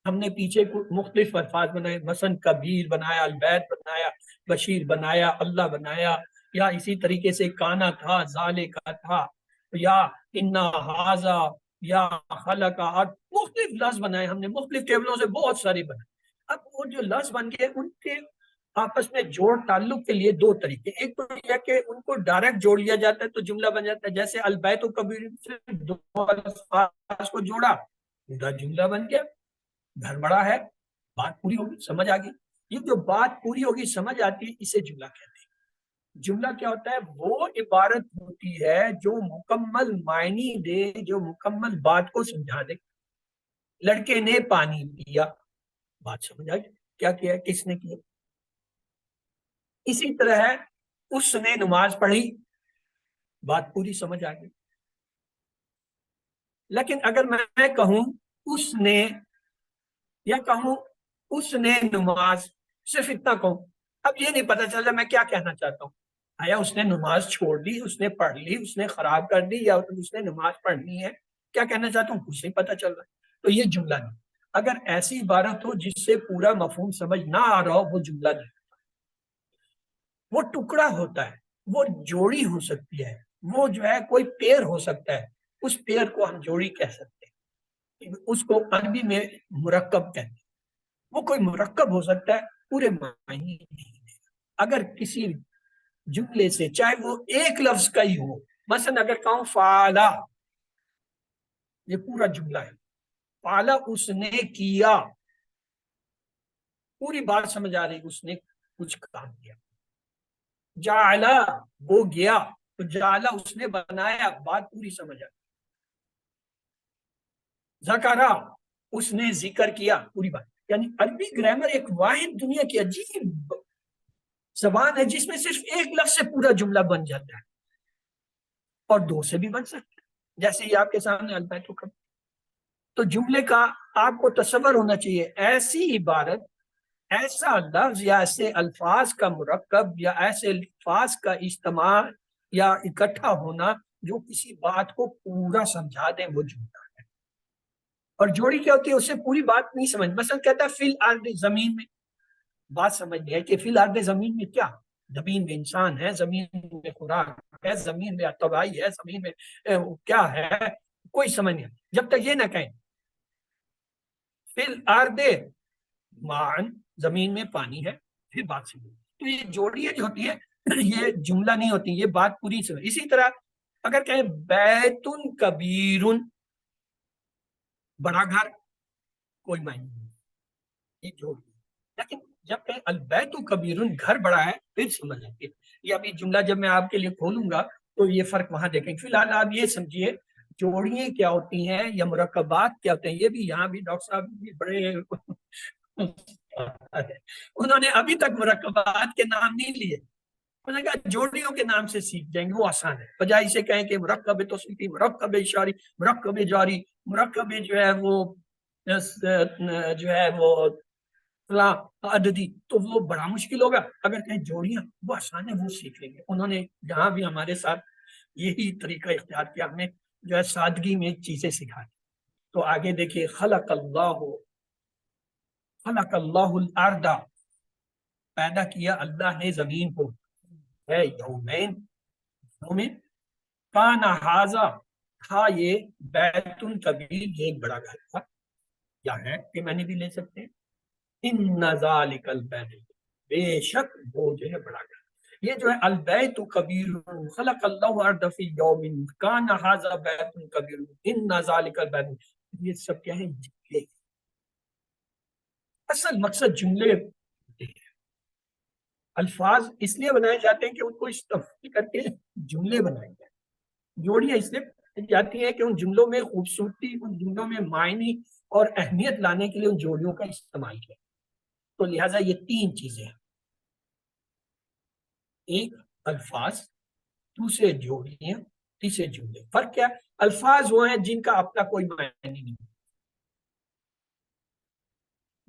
ہم نے پیچھے مختلف الفاظ بنائے، مثلا کبیر بنایا، البید بنایا، بشیر بنایا، اللہ بنایا، یا اسی طریقے سے کانا تھا، ذالکا تھا، یا انا ہاذا، یا خلقا، مختلف لفظ بنائے ہم نے، مختلف ٹیبلوں سے بہت سارے بنائے۔ اب وہ جو لفظ بن گئے ان کے آپس میں جوڑ تعلق کے لیے 2 طریقے، ایک تو یہ کہ ان کو ڈائریکٹ جوڑ لیا جاتا ہے تو جملہ بن جاتا ہے، جیسے البیت و کبیر سے 2 الفاظ کو جوڑا پورا جملہ بن گیا، گھر بڑا ہے، بات پوری ہوگی، سمجھ آ گئی۔ یہ جو بات پوری ہوگی سمجھ آتی ہے اسے جملہ کہتے ہیں۔ جملہ کیا ہوتا ہے؟ وہ عبارت ہوتی ہے جو مکمل معنی دے، جو مکمل بات کو سمجھا دے۔ لڑکے نے پانی پیا، بات سمجھ آ گئی، کیا کیا، کس نے کیا۔ اسی طرح ہے اس نے نماز پڑھی، بات پوری سمجھ آ گئی۔ لیکن اگر میں کہوں اس نے، یا کہوں اس نے نماز، صرف اتنا کہوں، اب یہ نہیں پتا چل رہا میں کیا کہنا چاہتا ہوں، آیا اس نے نماز چھوڑ دی، اس نے پڑھ لی، اس نے خراب کر دی، یا اس نے نماز پڑھنی ہے، کیا کہنا چاہتا ہوں کچھ نہیں پتا چل رہا، تو یہ جملہ نہیں۔ اگر ایسی عبارت ہو جس سے پورا مفہوم سمجھ نہ آ رہا ہو، وہ جملہ نہیں، وہ ٹکڑا ہوتا ہے، وہ جوڑی ہو سکتی ہے، وہ جو ہے کوئی پیر ہو سکتا ہے، اس پیر کو ہم جوڑی کہہ سکتے ہیں، اس کو عربی میں مرکب کہتے ہیں۔ وہ کوئی مرکب ہو سکتا ہے، پورے معنی نہیں ہے۔ اگر کسی جملے سے چاہے وہ ایک لفظ کا ہی ہو، مثلا اگر کہوں فعلا، یہ پورا جملہ ہے، فعلا اس نے کیا، پوری بات سمجھ آ رہی، اس نے کچھ کام کیا۔ جعلا وہ گیا، تو جعلا اس نے بنایا، بات پوری سمجھ آ گئی۔ ذکرا اس نے ذکر کیا، پوری بات۔ یعنی عربی گرامر ایک واحد دنیا کی عجیب زبان ہے جس میں صرف ایک لفظ سے پورا جملہ بن جاتا ہے، اور 2 سے بھی بن سکتا ہے، جیسے یہ آپ کے سامنے البیت و کبیر۔ تو جملے کا آپ کو تصور ہونا چاہیے، ایسی عبارت، ایسا لفظ یا ایسے الفاظ کا مرکب یا ایسے الفاظ کا اجتماع یا اکٹھا ہونا جو کسی بات کو پورا سمجھا دیں، وہ جملہ ہے۔ اور جوڑی کیا ہوتی ہے؟ اس سے پوری بات نہیں سمجھ، مثلا کہتا ہے فی الارض، زمین میں، بات سمجھ ہے کہ فی الارض زمین میں کیا، زمین میں انسان ہے، زمین میں خوراک ہے، زمین میں تباہی ہے، زمین میں کیا ہے، کوئی سمجھ نہیں۔ جب تک یہ نہ کہیں فی الارض مان، زمین میں پانی ہے، پھر بات سمجھ۔ تو یہ جوڑیاں جو ہوتی ہے یہ جملہ نہیں ہوتی، یہ بات پوری سمجھ۔ اسی طرح اگر کہیں بیت کبیر، بڑا گھر، کوئی معنی نہیں، یہ جوڑ۔ لیکن جب کہ البیت کبیر، گھر بڑا ہے، پھر سمجھ آتی ہے۔ یہ ابھی جملہ جب میں آپ کے لیے کھولوں گا تو یہ فرق وہاں دیکھیں گے۔ فی الحال آپ یہ سمجھیے جوڑیاں کیا ہوتی ہیں یا مرکبات کیا ہوتے ہیں، یہ بھی یہاں بھی ڈاکٹر صاحب بھی بڑے انہوں نے ابھی تک مرکبات کے نام نہیں لیے، انہوں نے کہا جوڑیوں کے نام سے سیکھ جائیں گے، وہ آسان ہے، بجائے اسے کہیں کہ مرکب توصیفی، مرکب اشاری، مرکب جاری، مرکب جو ہے وہ عددی، تو وہ بڑا مشکل ہوگا۔ اگر کہیں جوڑیاں، وہ آسان ہے، وہ سیکھ لیں گے۔ انہوں نے جہاں بھی ہمارے ساتھ یہی طریقہ اختیار کیا، ہمیں جو ہے سادگی میں چیزیں سکھائی۔ تو آگے دیکھیے، خلق اللہ الارض، پیدا کیا اللہ نے زمین کو، ہے یومین، کان ھذا، تھا یہ، بیت کبیر، یہ ایک بڑا گھر تھا، یا ہے کہ میں نے بھی لے سکتے ہیں، ان ذالک البیت، بے شک وہ جو ہے بڑا گھر۔ یہ جو ہے البیت کبیر، خلق اللہ الارض فی یوم، کان ھذا بیت کبیر، ان ذالک البیت، یہ سب کیا ہے؟ جملے۔ اصل مقصد جملے ہوتے ہیں، الفاظ اس لیے بنائے جاتے ہیں کہ ان کو استفسار کر کے جملے بنائے جاتے ہیں۔ جوڑیاں اس لیے جاتی ہیں کہ ان جملوں میں خوبصورتی، ان جملوں میں معنی اور اہمیت لانے کے لیے ان جوڑیوں کا استعمال کیا. تو لہٰذا یہ تین چیزیں ہیں، ایک الفاظ، دوسرے جوڑیاں، تیسرے جملے. فرق کیا؟ الفاظ وہ ہیں جن کا اپنا کوئی معنی نہیں،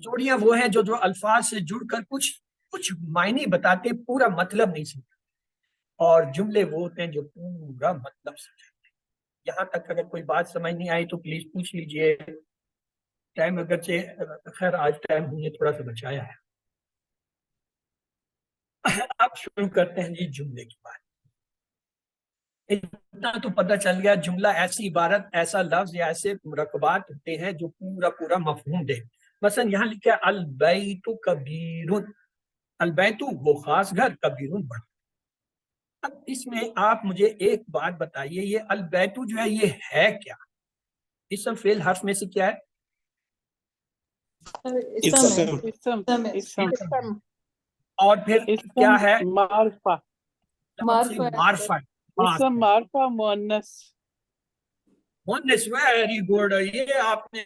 جوڑیاں وہ ہیں جو الفاظ سے جڑ کر کچھ معنی بتاتے، پورا مطلب نہیں سمجھتے، اور جملے وہ ہوتے ہیں جو پورا مطلب سمجھاتے ہیں. یہاں تک اگر کوئی بات سمجھ نہیں آئی تو پلیز پوچھ لیجئے. ٹائم اگرچہ خیر آج ٹائم ہم نے تھوڑا سا بچایا ہے. اب شروع کرتے ہیں جی جملے کی بات. اتنا تو پتہ چل گیا جملہ ایسی عبارت، ایسا لفظ یا ایسے مرکبات ہوتے ہیں جو پورا مفہوم دے. مثلا یہاں لکھا ہے البیت کبیر، البیت وہ خاص گھر، کبیر بڑا. اب اس میں آپ مجھے ایک بات بتائیے، یہ البیت جو ہے یہ ہے کیا؟ اسم فعل حرف میں سے کیا ہے؟ اسم اور پھر کیا ہے؟ معرفہ، معرفہ. اسم معرفہ مؤنث. مؤنث، ویری گڈ. یہ آپ نے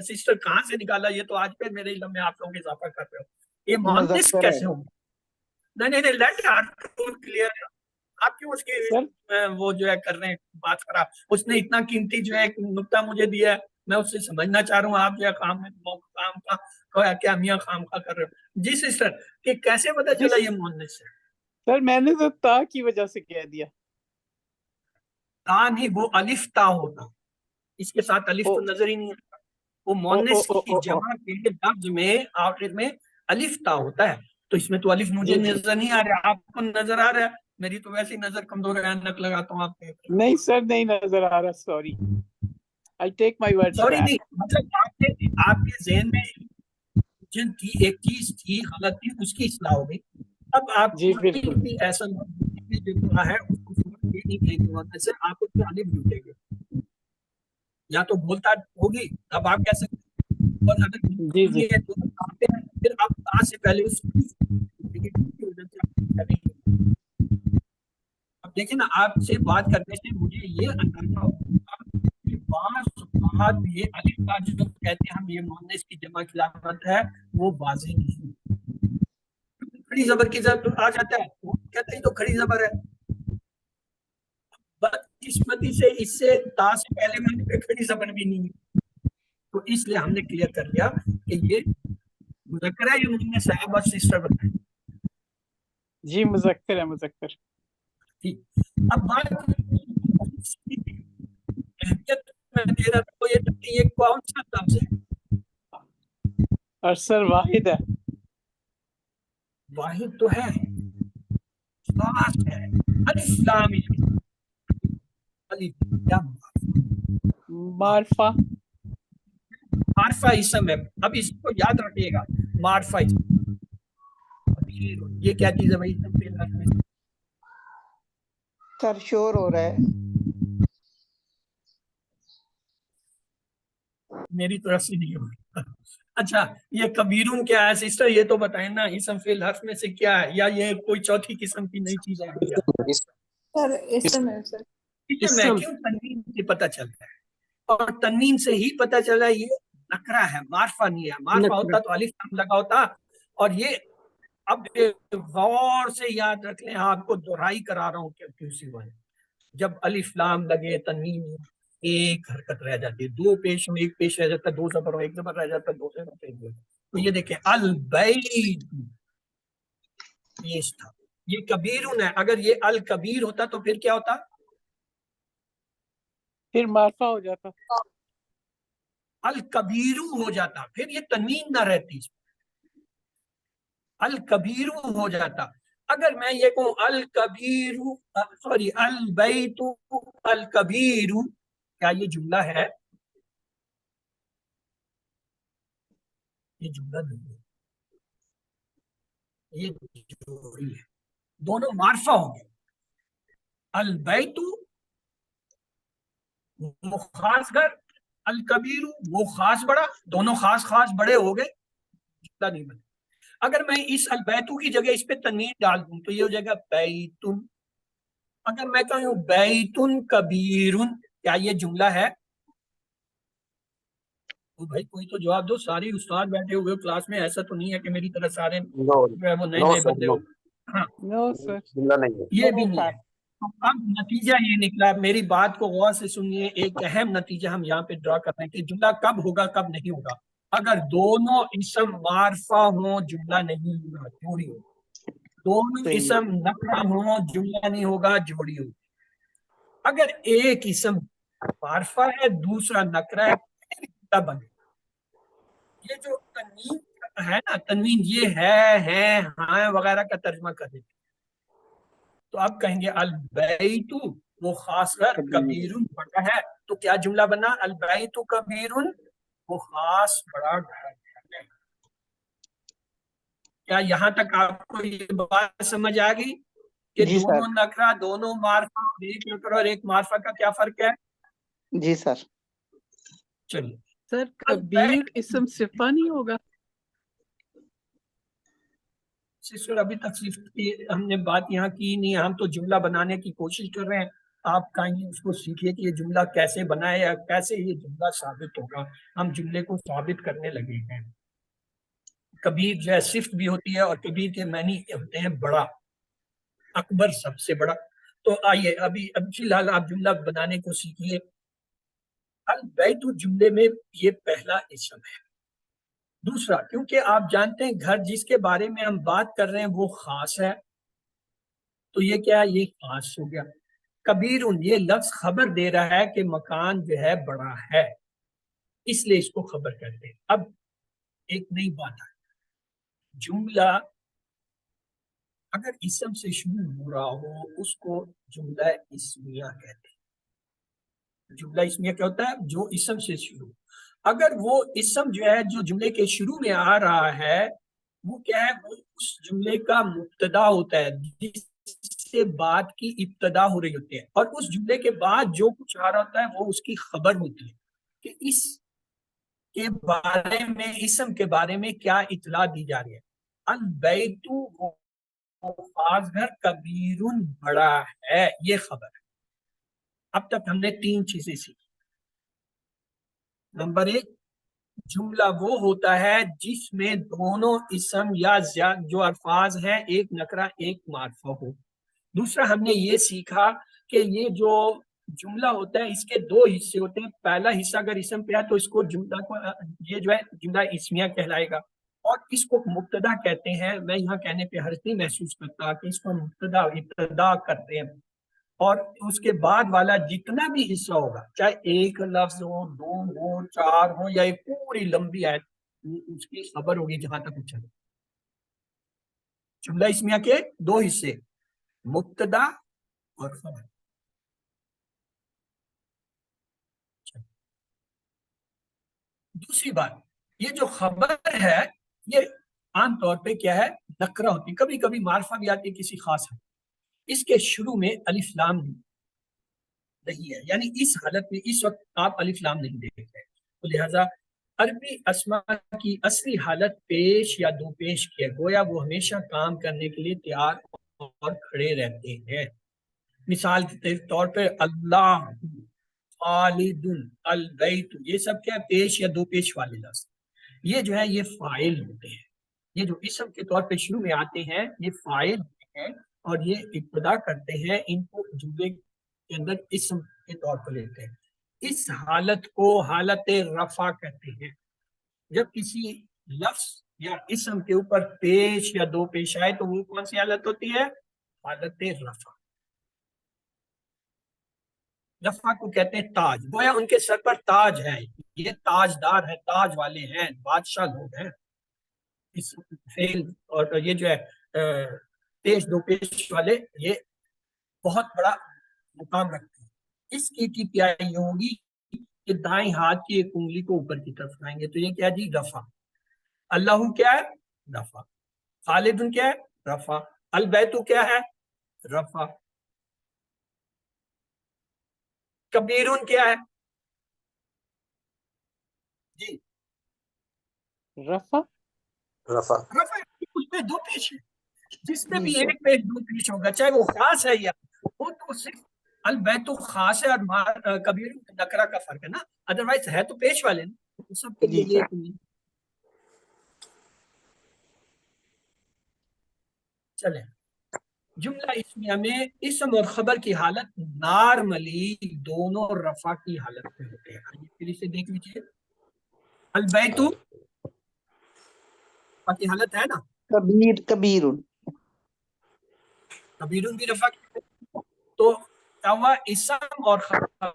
سسٹر کہاں سے نکالا؟ یہ تو آج پہ میرے علم میں آپ لوگ اضافہ کر رہے ہو. یہ مؤنث مذکر کیسے ہے. ہوں؟ نہیں لیٹ کلیئر. آپ کیوں اس کی وہ جو ہے کر رہے ہیں بات خراب؟ اس نے اتنا قیمتی جو ہے ایک نقطہ مجھے دیا ہے، میں اس سے سمجھنا چاہ رہا ہوں. آپ جو ہے کام کا کیا میاں خام کا کر رہے ہو. جی سسٹر، کہ کیسے پتا چلا یہ مؤنث ہے؟ سر میں نے تو تا کی وجہ سے کہہ دیا. تا نہیں، وہ الف تا ہوتا، اس کے ساتھ الف تو نظر ہی نہیں آتا. وہ مؤنث کی جمع کے لفظ میں آخر میں الف تا ہوتا ہے، تو اس میں تو الف مجھے نظر نہیں آ رہا. آپ کو نظر آ رہا ہے؟ میری تو ویسے ہی نظر کمزور ہے، نک لگاتا ہوں آپ کے. نہیں سر نہیں نظر آ رہا، sorry. I take my words sorry back. نہیں، مطلب آپ کے ذہن میں جن کی ایک چیز تھی غلط تھی، اس کی اصلاح ہو گئی. اب آپ جی بالکل. بھی ایسا جو ہے اس کو یہ نہیں کہیں گے سے آپ اس میں الف جوڑیں گے، یا تو بولتا ہوگی اب آپ کہہ سکتے ہیں، اور اگر جی ہے تو پھر آپ تا سے پہلے اس اب دیکھیں نا، آپ سے بات کرنے سے مجھے یہ اندازہ ہوگا کہ بعض اوقات یہ الف تا جو کہتے ہیں ہم یہ مؤنث کی جمع کی علامت ہے، وہ واضح نہیں. کھڑی زبر کی ضرورت آ جاتا ہے، وہ کہتے ہیں تو کھڑی زبر ہے. بدقسمتی سے اس سے تا سے پہلے میں نے کھڑی زبر بھی نہیں ہے، تو اس لیے ہم نے کلیئر کر لیا کہ یہ مذکر ہے. یہ مجھے صاحب اور سسٹر بتائیں. جی مذکر ہے، مذکر. ٹھیک. اب بات اہمیت میں دے رہا تھا، یہ کون سا لفظ ہے؟ اور سر واحد ہے. واحد تو ہے، خاص ہے. الف لام الف کیا معرفہ. معرفہ اسم ہے. اب اس کو یاد رکھیے گا، معرفہ اسم. یہ کیا چیز ہے بھائی؟ سر شور ہو رہا ہے. میری طرف سے نہیں ہوگا. اچھا، یہ کبیرون کیا ہے سسٹر؟ یہ تو بتائیں نا، اسم فعل حرف میں سے کیا ہے، یا یہ کوئی چوتھی قسم کی نئی چیز ہے؟ سر اسم ہے سر. اسم ہے. کیوں؟ تنوین سے پتہ چلتا ہے، اور تنوین سے ہی پتہ چلا یہ نکرہ ہے، معرفہ نہیں ہے. معرفہ ہوتا تو الف لام لگا ہوتا. اور یہ اب غور سے یاد رکھ لیں، آپ کو دہرائی کرا رہا ہوں کہ جب الف لام لگے تنوین ایک حرکت رہ جاتی ہے، دو پیش میں ایک پیش رہ جاتا ہے، دو زبر میں ایک زبر رہ جاتا ہے، دو زبر میں ایک زبر. تو یہ دیکھیں البیت، یہ تھا. یہ کبیرون ہے. اگر یہ الکبیر ہوتا تو پھر کیا ہوتا؟ پھر معرفہ ہو جاتا. الکبیرو ہو جاتا، پھر یہ تنوین نہ رہتی، الکبیرو ہو جاتا. اگر میں یہ کہوں الکبیرو سوری البیت الکبیرو، کیا یہ جملہ ہے؟ یہ جملہ نہیں ہے، یہ جوڑی ہے. دونوں معرفہ ہوں گے. البیت وہ خاص گھر، الکبیر وہ خاص بڑا، دونوں خاص خاص بڑے ہو گئے، جملہ نہیں بنے. اگر میں اس البیتو کی جگہ اس پہ تنوین ڈال دوں تو یہ ہو جائے گا بیتن. اگر میں کہوں بیتن کبیرن، کیا یہ جملہ ہے؟ تو بھائی کوئی تو جواب دو، سارے استاد بیٹھے ہوئے کلاس میں، ایسا تو نہیں ہے کہ میری طرح سارے نو جو ہے وہ نئے نو نئے سر بندے نو ہو. ہاں No, sir. جملہ نہیں ہے. یہ بھی نہیں ہے. اب نتیجہ یہ نکلا، میری بات کو غور سے سنیے، ایک اہم نتیجہ ہم یہاں پہ ڈرا کر رہے ہیں کہ جملہ کب ہوگا کب نہیں ہوگا. اگر دونوں اسم معرفہ ہوں جملہ نہیں ہوگا، جوڑی ہوگا. دونوں صحیح. اسم نکرہ ہوں جملہ نہیں ہوگا، جوڑی ہوگی. اگر ایک اسم معرفہ ہے دوسرا نکرہ ہے پھر جملہ بنے. یہ جو تنوین ہے نا، تنوین یہ ہے ہاں وغیرہ کا ترجمہ کر دیتے. تو اب کہیں گے البیت، وہ خاص گھر، کبیر بڑا ہے. تو کیا جملہ بنا؟ البیت کبیر، وہ خاص بڑا گھر ہے. کیا یہاں تک آپ کو یہ بات سمجھ آ گئی کہ جی سر. دونوں نکرہ دونوں معرفہ، ایک نکرہ اور ایک معرفہ کا کیا فرق ہے؟ جی سر. چلیے. سر کبیر اسم صفہ نہیں ہوگا؟ سسٹر ابھی تک ہم نے بات یہاں کی نہیں، ہم تو جملہ بنانے کی کوشش کر رہے ہیں. آپ کہیں اس کو سیکھیے کہ یہ جملہ کیسے بنائے یا کیسے یہ جملہ ثابت ہوگا. ہم جملے کو ثابت کرنے لگے ہیں. کبیر جو ہے صفت بھی ہوتی ہے اور کبیر کے معنی ہوتے ہیں بڑا، اکبر سب سے بڑا. تو آئیے ابھی فی الحال آپ جملہ بنانے کو سیکھیے. البیت جملے میں یہ پہلا اسم ہے. دوسرا، کیونکہ آپ جانتے ہیں گھر جس کے بارے میں ہم بات کر رہے ہیں وہ خاص ہے، تو یہ کیا ہے؟ یہ خاص ہو گیا. کبیر، یہ لفظ خبر دے رہا ہے کہ مکان جو ہے بڑا ہے، اس لیے اس کو خبر کہتے ہیں. اب ایک نئی بات ہے، جملہ اگر اسم سے شروع ہو رہا ہو اس کو جملہ اسمیہ کہتے ہیں. جملہ اسمیہ کیا ہوتا ہے؟ جو اسم سے شروع. اگر وہ اسم جو ہے جو جملے کے شروع میں آ رہا ہے وہ کیا ہے؟ وہ اس جملے کا مبتدا ہوتا ہے جس سے بات کی ابتدا ہو رہی ہوتی ہے، اور اس جملے کے بعد جو کچھ آ رہا ہوتا ہے وہ اس کی خبر ہوتی ہے کہ اس کے بارے میں، اسم کے بارے میں کیا اطلاع دی جا رہی ہے. البیت، وہ خاص گھر، کبیر بڑا ہے، یہ خبر ہے. اب تک ہم نے تین چیزیں سیکھی. نمبر ایک، جملہ وہ ہوتا ہے جس میں دونوں اسم یا جو الفاظ ہیں ایک نکرہ ایک معرفہ ہو. دوسرا ہم نے یہ سیکھا کہ یہ جو جملہ ہوتا ہے اس کے دو حصے ہوتے ہیں. پہلا حصہ اگر اسم پہ ہے تو اس کو جملہ کو یہ جو ہے جملہ اسمیہ کہلائے گا، اور اس کو مبتدا کہتے ہیں. میں یہاں کہنے پہ حرج نہیں محسوس کرتا کہ اس کو مبتدا ابتدا کرتے ہیں. اور اس کے بعد والا جتنا بھی حصہ ہوگا، چاہے ایک لفظ ہو، دو ہو، چار ہو، یا ایک پوری لمبی آیت، اس کی خبر ہوگی جہاں تک وہ چلے. جملہ اسمیہ کے دو حصے، مبتدا اور خبر. دوسری بات، یہ جو خبر ہے یہ عام طور پہ کیا ہے؟ نکرہ ہوتی. کبھی کبھی معرفہ بھی آتی ہے کسی خاص ہے. اس کے شروع میں الف لام نہیں ہے، یعنی اس حالت میں اس وقت آپ الف لام نہیں دیکھ رہے. تو لہذا عربی اسماء کی اصلی حالت پیش یا دو پیش کی ہے، گویا وہ ہمیشہ کام کرنے کے لیے تیار اور کھڑے رہتے ہیں. مثال کے طور پہ اللہ، خالد، البیت، یہ سب کیا پیش یا دو پیش والے لفظ. یہ جو ہے یہ فاعل ہوتے ہیں. یہ جو اسم کے طور پہ شروع میں آتے ہیں یہ فاعل ہوتے ہیں اور یہ ابتدا کرتے ہیں، ان کو جملے کے اندر اسم کے طور پر لیتے ہیں. اس حالت کو حالت رفع کہتے ہیں. جب کسی لفظ یا اسم کے اوپر پیش یا دو پیش آئے تو وہ کون سی حالت ہوتی ہے؟ حالت رفع. رفع کو کہتے ہیں تاج، گویا ان کے سر پر تاج ہے، یہ تاجدار ہے، تاج والے ہیں، بادشاہ لوگ ہیں. اس فعل اور یہ جو ہے پیش دو پیش والے یہ بہت بڑا مقام رکھتے ہیں. اس کی پیائی یہ ہوگی کہ دائیں ہاتھ کی ایک انگلی کو اوپر کی طرف لائیں گے تو یہ کیا جی؟ رفع. اللہ کیا ہے؟ رفع. خالد کیا ہے؟ رفع. البیت کیا ہے؟ رفع. کبیرون کیا ہے جی؟ رفع. رفع. رفع اس میں دو پیش ہے، جس میں بھی ایک پیش دو پیش ہوگا چاہے وہ خاص ہے یا وہ تو صرف البیت خاص ہے اور کبیر نکرہ کا فرق ہے نا، ادروائز ہے تو پیش والے نا. سب کے لیے جی ایک نہیں. چلیں جملہ اسمیہ میں اسم اور خبر کی حالت نارملی دونوں رفع کی حالت میں ہوتے ہیں. پھر اسے دیکھ لیجیے. البیتو رفع کی حالت ہے نا, کبیر کبیرون بھی رفع کی حالت. تو کیا ہوا, اسم اور خبر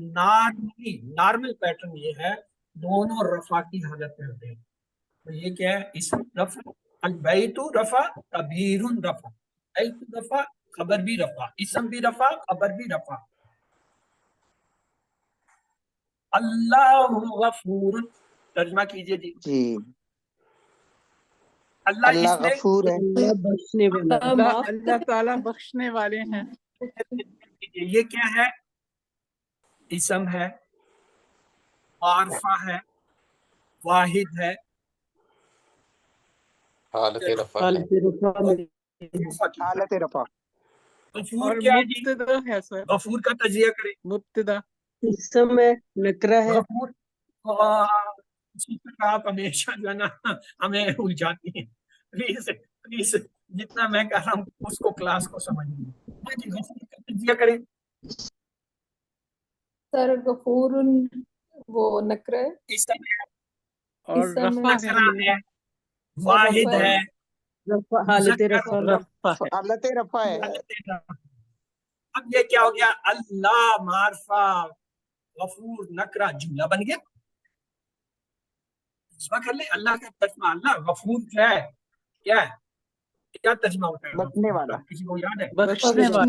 نارمل پیٹرن یہ ہے دونوں رفع کی حالت میں ہوتے ہیں. تو یہ کیا ہے, اسم رفع, البیت رفع, کبیر رفع, بیت رفع, خبر بھی رفع, اسم بھی رفع, خبر بھی رفع. اللہ غفور, ترجمہ کیجئے جی. جی. اللہ اللہ اس میں غفور ہے. اللہ تعالیٰ بخشنے والے ہیں. یہ کیا ہے, اسم ہے, معرفہ ہے, واحد ہے, حالت رفع حالت رفع. غفور اور کیا ہے جی, مبتدا ہے سر, غفور کا تجزیہ کریں. مبتدا اسم ہے, نکرہ ہے. غفور اسی طرح آپ ہمیشہ جو ہے نا ہمیں الجھاتی ہیں. پلیز پلیز جتنا میں کہہ رہا ہوں اس کو کلاس کو سمجھیں. غفور کا تجزیہ کریں. سر غفور وہ نکرہ ہے, اسم ہے, اور اسم رفع ہے, نکرہ ہے, واحد رفع ہے, رفع, حالت مذکر رفع میں. رفع ہے. حالت رفع ہے. حالت رفع. اب یہ کیا ہو گیا, اللہ معرفہ غفور نکرہ جملہ بن گیا. ترجمہ کر لیں. اللہ کا ترجمہ, اللہ غفور کیا ہے, کیا ہے, کیا ترجمہ ہوتا ہے بخشنے غفور والا. کا؟ کسی کو یاد ہے؟ بخشنے والا,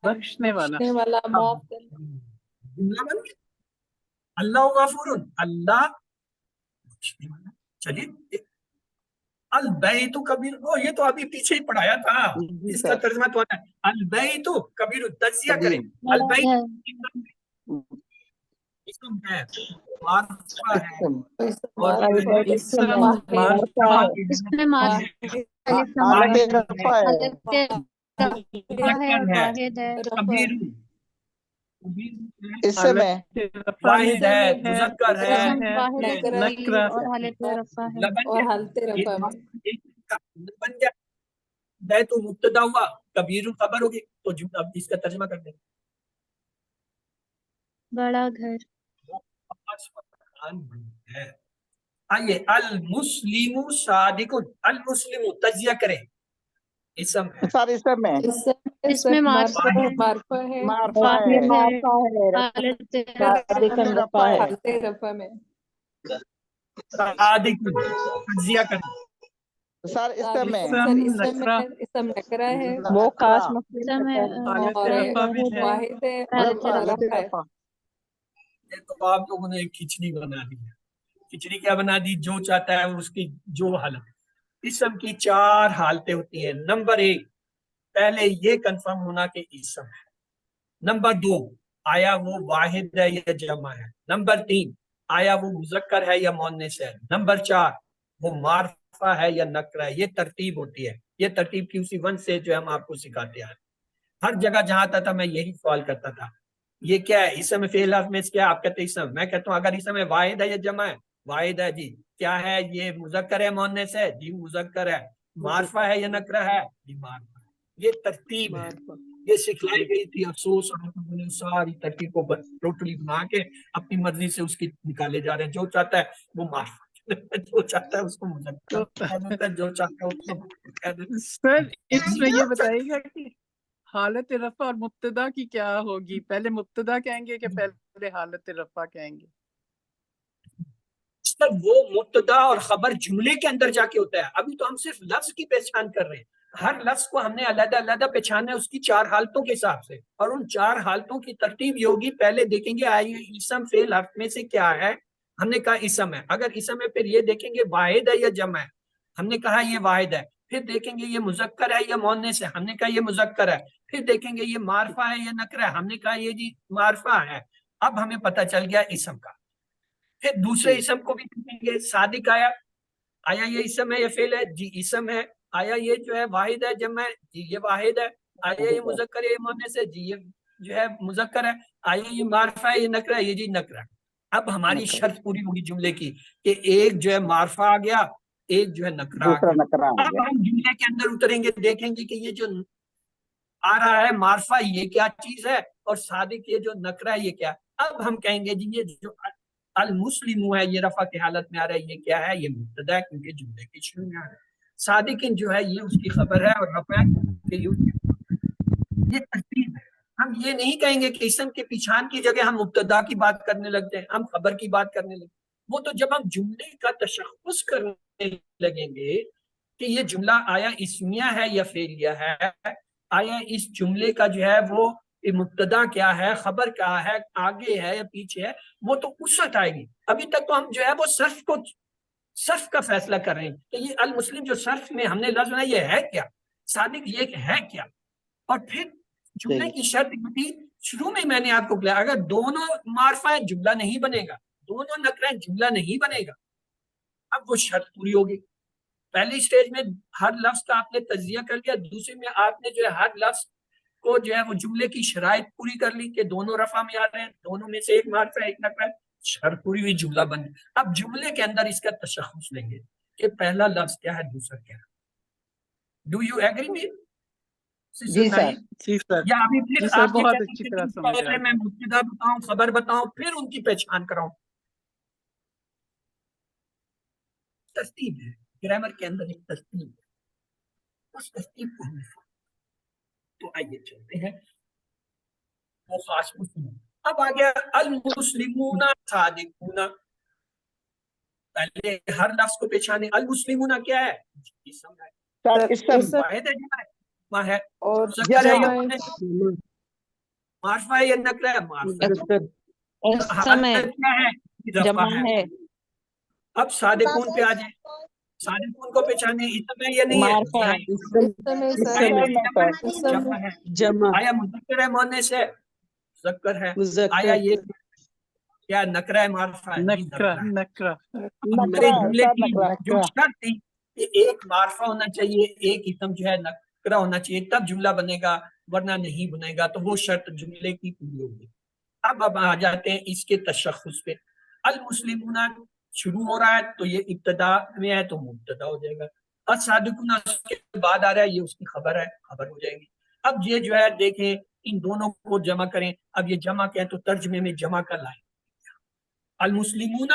بخشنے والا, بخشنے والا. بخشنے والا, معاف کرنے. جملہ بن گیا. اللہ غفور, اللہ بخشنے والا. چلیے البیت کبیر, یہ تو ابھی پیچھے ہی پڑھایا تھا, جی اس کا سر. ترجمہ تو آتا ہے البیت کبیر. تجزیہ کبیر. کریں. البیت اسم ہے, معرفہ ہے, اسم. اور معرفہ, اسم واحد, معرفہ ہے. اس میں معرفہ حالت رفع ہے. ہے اور واحد ہے. رفع, کبیر اسم ہے. رفع واحد ہے, ہے, مذکر ہے, اسم واحد ہے, نکرہ نکرہ اور حالت رفع ہے. بن اور گیا. حالت رفع میں. بن گیا. بیت مبتدا ہوا, کبیر خبر ہوگی, تو اب اس کا ترجمہ کر دیں. بڑا گھر. آئیے المسلم صادق, المسلم تجزیہ کریں. اسم ہے, سر اسم ہے. اس میں معرفہ ہے, معرفہ ہے. حالت رفع ہے. حالت رفع میں. صادق تجزیہ کریں. سر اسم ہے. سر اسم ہے, اسم نکرہ ہے, وہ خاص اسم ہے, حالت اور رفع میں ہے. واحد ہے, حالت اور حالت رفع ہے. رفع. یہ تو آپ لوگوں نے ایک کھچڑی بنا دی ہے. کھچڑی کیا بنا دی, جو چاہتا ہے اس کی جو حالت. اسم کی 4 حالتیں ہوتی ہیں. نمبر 1, پہلے یہ کنفرم ہونا کہ اسم ہے. نمبر 2, آیا وہ واحد ہے یا جمع ہے. نمبر 3, آیا وہ مذکر ہے یا مؤنث ہے. نمبر 4, وہ معرفہ ہے یا نکرہ ہے. یہ ترتیب ہوتی ہے. یہ ترتیب QC1 سے جو ہم آپ کو سکھاتے ہیں. ہر جگہ جہاں آتا تھا میں یہی سوال کرتا تھا, یہ کیا ہے اسم فعل حرف میں کیا, آپ کہتے ہیں اسم. میں کہتا ہوں اگر اسم ہے واحد ہے یا جمع ہے. واحد ہے جی. کیا ہے یہ, مذکر ہے مؤنث ہے جی, مذکر ہے. معرفہ ہے یا نکرہ ہے جی, معرفہ. یہ ترتیب ہے, یہ سکھلائی گئی تھی. افسوس نے ساری ترتیب کو ٹوٹلی بنا کے اپنی مرضی سے اس کی نکالے جا رہے ہیں. جو چاہتا ہے وہ معرفہ, جو چاہتا ہے اس کو مذکر کہہ دیتا ہے, جو چاہتا ہے اس کو کہہ دیتا ہے. سر اس میں یہ بتائیے گا کہ حالت رفع اور مبتدا کی کیا ہوگی, پہلے مبتدا کہیں گے کہ پہلے حالت رفع کہیں گے؟ وہ مبتدا اور خبر جملے کے اندر جا کے ہوتا ہے. ابھی تو ہم صرف لفظ کی پہچان کر رہے ہیں. ہر لفظ کو ہم نے علیحدہ علیحدہ پہچاننا ہے اس کی 4 حالتوں کے حساب سے, اور ان 4 حالتوں کی ترتیب یہ ہوگی. پہلے دیکھیں گے آئیے اسم فعل حرف میں سے کیا ہے. ہم نے کہا اسم ہے. اگر اسم ہے پھر یہ دیکھیں گے واحد ہے یا جمع ہے. ہم نے کہا یہ واحد ہے. پھر دیکھیں گے یہ مذکر ہے یا مؤنث ہے. ہم نے کہا یہ مذکر ہے. پھر دیکھیں گے یہ معرفہ ہے یا نکرہ ہے. ہم نے کہا یہ جی معرفہ ہے. اب ہمیں پتہ چل گیا اسم کا. پھر دوسرے اسم کو بھی دیکھیں گے. صادق آیا, آیا یہ اسم ہے یا فعل ہے جی, اسم ہے. آیا یہ جو ہے واحد ہے جمع ہے جی, یہ واحد ہے. آیا یہ مذکر ہے یا مؤنث ہے جی, یہ جو ہے مذکر ہے. آیا یہ معرفہ ہے یہ نکرہ ہے یہ جی, نکرہ. اب ہماری شرط پوری ہوگی جملے کی کہ ایک جو ہے معرفہ آ گیا، ایک جو ہے نکرہ آ دوسرا گیا. نکرہ آ اب گیا. ہم جملے کے اندر اتریں گے، دیکھیں گے کہ یہ جو آ رہا ہے معرفہ یہ کیا چیز ہے، اور صادق یہ جو نکرہ ہے یہ کیا. اب ہم کہیں گے جی یہ جو المسلم ہے یہ رفع کی حالت میں آ رہا ہے، یہ کیا ہے؟ یہ مبتدا ہے کیونکہ جملے کے شروع میں آ رہا ہے. صادقین جو ہے یہ اس کی خبر ہے، اور رفع کہ یہ ترتیب ہے. ہم یہ نہیں کہیں گے کہ اسم کے پیچھان کی جگہ ہم مبتدا کی بات کرنے لگتے ہیں، ہم خبر کی بات کرنے لگتے ہیں. وہ تو جب ہم جملے کا تشخص کرنے لگیں گے کہ یہ جملہ آیا اسمیہ ہے یا فعلیہ ہے، آیا اس جملے کا جو ہے وہ مبتدا کیا ہے، خبر کیا ہے، آگے ہے یا پیچھے ہے، وہ تو اس وقت آئے گی. ابھی تک تو ہم جو ہے وہ صرف کا فیصلہ کر رہے ہیں کہ یہ المسلم جو صرف میں ہم نے لفظ بنایا یہ ہے کیا، صادق یہ ہے کیا. اور پھر جملے کی شرط یہ تھی، شروع میں نے آپ کو بتایا اگر دونوں معرفہ ہے جملہ نہیں بنے گا، دونوں نکرہ جملہ نہیں بنے گا. اب وہ شرط پوری ہوگی. پہلی سٹیج میں ہر لفظ کا آپ نے تجزیہ کر لیا، دوسرے میں آپ نے جو ہے ہر لفظ کو جو ہے وہ جملے کی شرائط پوری کر لی کہ دونوں رفع میں آ رہے ہیں، دونوں میں سے ایک معرفہ ہے ایک نکرہ ہے، شرط پوری ہوئی جملہ بن گئی. اب جملے کے اندر اس کا تشخص لیں گے کہ پہلا لفظ کیا ہے دوسرا کیا ہے. ڈو یو ایگری می؟ جی سر. جی سر، یا ابھی جی پھر سر، آپ یہ بہت کہتے اچھی ہیں طرح کہ سمجھ پہلے رہا میں ہوں. مبتدا بتاؤں خبر بتاؤں پھر ان کی پہچان کراؤں؟ ترتیب ہے گرامر کے اندر، ایک ترتیب ہے، اس ترتیب کو ہم تو آئیے چلتے ہیں وہ خاص مسلم. اب آ گیا المسلمون صادقون. پہلے ہر لفظ کو پہچانے. المسلمون کیا ہے؟ اسم ہے. سر اسم واحد ہے جمع ہے، اور مذکر ہے یا جمع مؤنث ہے؟ معرفہ ہے یا نکرہ ہے؟ معرفہ ہے. مذکر حالت کیا ہے؟ رفع ہے. اب صادقون پہ آ جائیں. صادقون کو پہچانے اسم ہے یا نہیں ہے؟ جی ہاں، اسم ہے سر، آیا اسم ہے سر. جمع ہے. جمع آیا مذکر ہے مؤنث ہے؟ مذکر ہے. مذکر آیا یہ کیا نکرہ ہے معرفہ ہے؟ جی نکرہ نکرہ ہے. نکرہ ہمارے نکرہ جملے سر کی نکرہ. جو شرط تھی کہ ایک معرفہ ہونا چاہیے ایک اسم جو ہے نکرہ ہونا چاہیے تب جملہ بنے گا، ورنہ نہیں بنے گا. تو وہ شرط جملے کی پوری ہوگی. اب آ جاتے ہیں اس کے تشخص پہ. المسلمون شروع ہو رہا ہے تو یہ ابتدا میں ہے تو مبتدا ہو جائے گا. الصادقون اس کے بعد آ رہا ہے یہ اس کی خبر ہے، خبر ہو جائے گی. اب یہ جو ہے دیکھیں ان دونوں کو جمع کریں. اب یہ جمع کہیں تو ترجمے میں جمع کا لائیں. المسلمون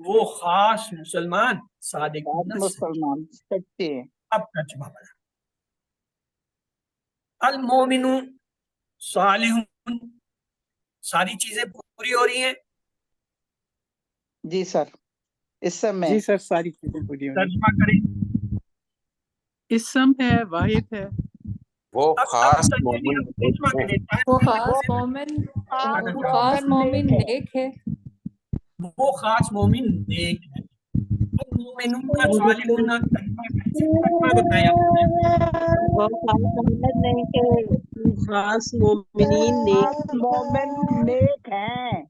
وہ خاص مسلمان، صادقون مسلمان سچے ہیں. اب ترجمہ بنا. المومن صالحون ساری چیزیں پوری ہو رہی ہیں. جی سر. اسم میں جی سر، ساری چیزیں پوری ہو رہی. ترجمہ کریں. اسم ہے، واحد ہے. وہ اب خاص ترجمہ مومن کریں. وہ خاص مومن، وہ خاص مومن نیک ہے. وہ خاص مومن نیک ہے. المومنون صالحون ترجمہ بتائیں آپ نے. وہ خاص مومنین نیک مومن نیک ہیں.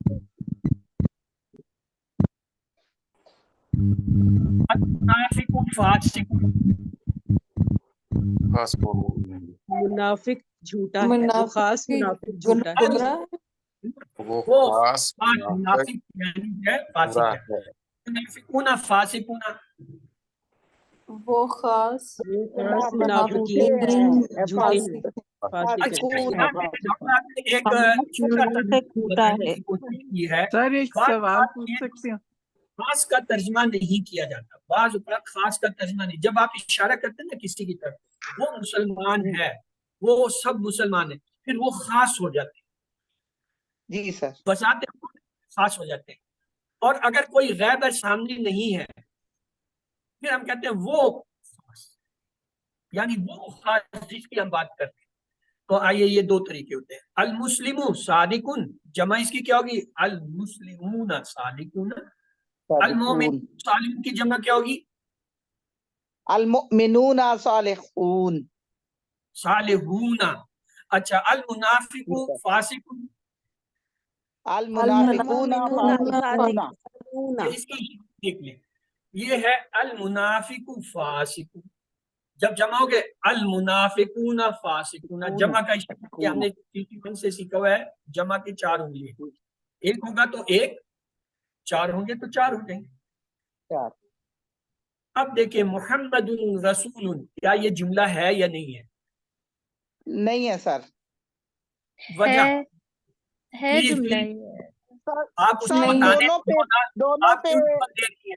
المنافقون فاسقون خاص مومن منافق جھوٹا ہے، وہ منافق خاص منافق جھوٹا ہے. گمراہ ہے. وہ وہ خاص منافق منافق یعنی ہے فاسق برا ہے. ہے. منافقون فاسقون وہ خاص وہ خاص منافقین منافقین ہیں. جھوٹے ہیں، فاسق اچھا ہیں. یہاں پہ ڈاکٹر صاحب نے ایک چھوٹا سا بتانے کی کوشش کی ہے. سر ایک بعض سوال اوقات پوچھ یہ سکتے ہیں؟ خاص کا ترجمہ نہیں کیا جاتا. بعض اوقات خاص کا ترجمہ نہیں. جب آپ اشارہ کرتے ہیں نا کسی کی طرف وہ مسلمان ہے، وہ سب مسلمان ہیں، پھر وہ خاص ہو جاتے ہیں، جی سر. بذات خود خاص ہو جاتے ہیں. اور اگر کوئی غیب ہے سامنے نہیں ہے پھر ہم کہتے ہیں وہ خاص، یعنی وہ خاص جس کی ہم بات کرتے ہیں. تو آئیے یہ دو طریقے ہوتے ہیں. المسلم صادقون جمع اس کی کیا ہوگی؟ المسلمون صادقون. المومن صالحون کی جمع کیا ہوگی؟ المؤمنون صالحون. صالحون. اچھا المنافق فاسق. المنافقون فاسقون. یہ اس کی دیکھ لیں، یہ ہے المنافق فاسق. جب جمع ہو گئے المنافقون فاسقون، جمع کا اشارہ ہم نے سے سیکھا ہوا ہے. جمع کے 4 انگلیاں، ایک ہوگا تو ایک، 4 ہوں گے تو 4 ہو جائیں گے. 4 اب دیکھیں محمد رسول، کیا یہ جملہ ہے یا نہیں ہے؟ نہیں ہے سر. وجہ ہے پلیز جملہ پلیز سر آپ اس کو نہیں۔ بتانے دونوں آپ پہ میوٹ پر دیکھیے.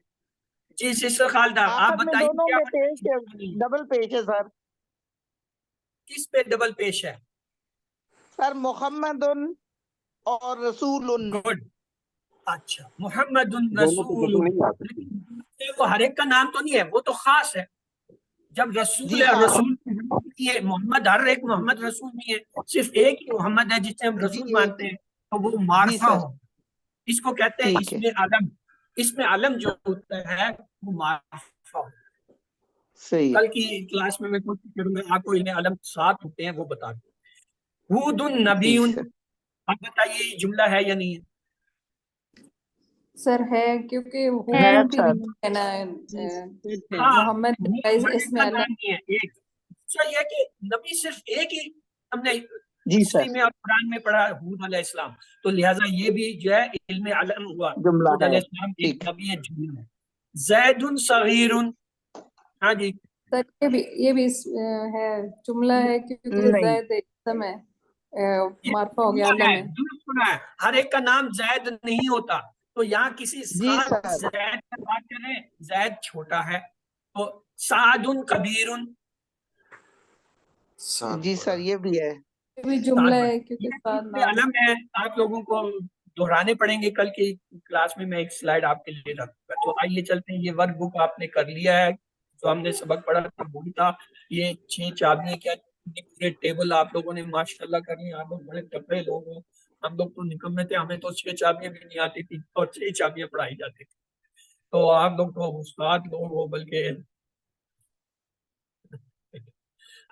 جی سسٹر خالدہ آپ آخر میں بتائیے دونوں کیا میں وجہ پیش ہے، نہیں ہے؟ ڈبل پیش ہے سر. کس پہ ڈبل پیش ہے؟ سر محمد اور رسول. گڈ. اچھا محمد دونوں پہ رسول، ڈبل نہیں آ سکتی. وہ ہر ایک کا نام تو نہیں ہے، وہ تو خاص ہے. جب رسول جی ہے، خاص. رسول نہیں ہے. محمد ہر ایک محمد رسول نہیں ہے، صرف ایک ہی محمد ہے جسے ہم رسول جی مانتے ہیں، تو وہ جی معرفہ سر. ہو. اس کو کہتے ہیں ٹھیک ہے. اسم علم. اسم علم جو ہوتا ہے وہ معرفہ ہو. صحیح. کل کی کلاس میں کوشش کروں گا آپ کو انہیں علم 7 ہوتے ہیں وہ بتا دوں. ہود النبی، ٹھیک سر. اب بتائیے یہ جملہ ہے یا نہیں ہے؟ سر ہے، کیونکہ ہے ہود بھی سر. ہے نا، جی سر ہے. ہاں محمد ہود ہر اس ایک میں کا اللہ. نام نہیں ہے، ایک. اچھا یہ ہے کہ نبی صرف ایک ہی ہم نے جی ہسٹری سر. میں اور قرآن میں پڑھا ہے، ہود علیہ السلام، تو لہٰذا یہ بھی جو ہے علم علم ہوا. جملہ ہود ہے. علیہ السلام ایک ٹھیک. نبی ہے، جملہ ہے. زید صغیر، ہاں جی سر یہ بھی ہے، جملہ ہے کیونکہ نہیں. زید ایک اسم ہے، یہ معرفہ ہو گیا جملہ علم ہے، ہے. درست سنا ہے. ہر ایک کا نام زید نہیں ہوتا، تو یہاں کسی جی خاص سر. زید پر بات کریں. زید چھوٹا ہے. تو سعد کبیر، جی سر یہ بھی ہے. یہ بھی جملہ ہے یہ کیونکہ ساتھ اسم نام. علم ہے. آپ لوگوں کو دہرانے پڑیں گے، کل کی کلاس میں ایک سلائیڈ آپ کے لیے رکھوں گا. تو آئیے چلتے ہیں. یہ ورک بک آپ نے کر لیا ہے جو ہم نے سبق پڑھا تھا، وہی تھا. یہ 6 چابیاں کیا پورے ٹیبل آپ لوگوں نے ماشاءاللہ کر لی. آپ لوگ بڑے تگڑے لوگ ہو. ہم لوگ تو نکمے تھے، ہمیں تو 6 چابیاں بھی نہیں آتی تھی اور 6 چابیاں پڑھائی جاتی تھی. تو آپ لوگ تو استاد لوگ ہو. بلکہ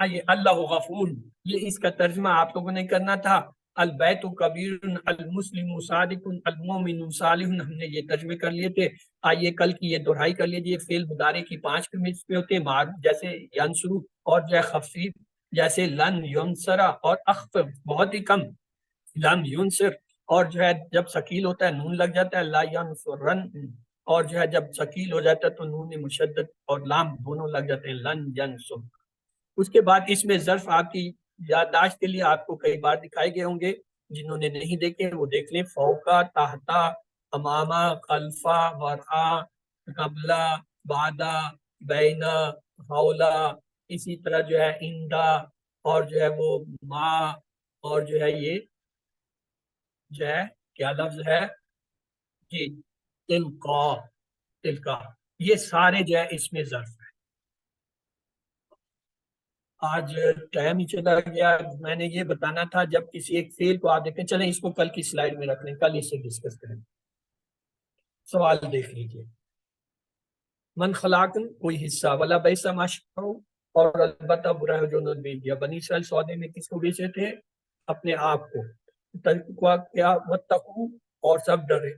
یہ اللہ غفور، یہ اس کا ترجمہ آپ لوگوں نے کرنا تھا. البیت کبیر، المسلم صادق، المومن صالح، ہم نے یہ ترجمے کر لیے تھے. آئیے کل کی یہ دہرائی کر لیجیے. فعل مضارع کی 5 قسم پہ ہوتے ہیں، معروف جیسے ینصر، اور جو ہے خفیف جیسے لن ینصر، اور اخفف بہت ہی کم لن ینصر، اور جو ہے جب ثقیل ہوتا ہے نون لگ جاتا ہے لا ینصرن، اور جو ہے جب ثقیل ہو جاتا ہے تو نون مشدد اور لام دونوں لگ جاتے ہیں لن ینصر. اس کے بعد اس میں ظرف آپ کی یادداشت کے لیے آپ کو کئی بار دکھائے گئے ہوں گے. جنہوں نے نہیں دیکھے وہ دیکھ لیں. فوقا، تحتا، امامہ، خلفا، ورا، قبلہ، بعدا، بینا، حولا، اسی طرح جو ہے اندا، اور جو ہے وہ ما، اور جو ہے یہ جو ہے کیا لفظ ہے جی تلقا. تلقا یہ سارے جو ہے اس میں ظرف ہے. آج ٹائم ہی چلا گیا. میں نے یہ بتانا تھا جب کسی ایک فعل کو آپ دیکھیں. چلیں اس کو کل کی سلائیڈ میں رکھ لیں، کل اسے ڈسکس کریں. سوال دیکھ لیجیے. من خلاقن کوئی حصہ ولا بیسا ماشاء، اور البتہ برا ہے جو نے بیچ دیا. بنی اسرائیل سودے میں کس کو بیچے تھے؟ اپنے آپ کو. تقویٰ کیا واتقوا، اور سب ڈرے.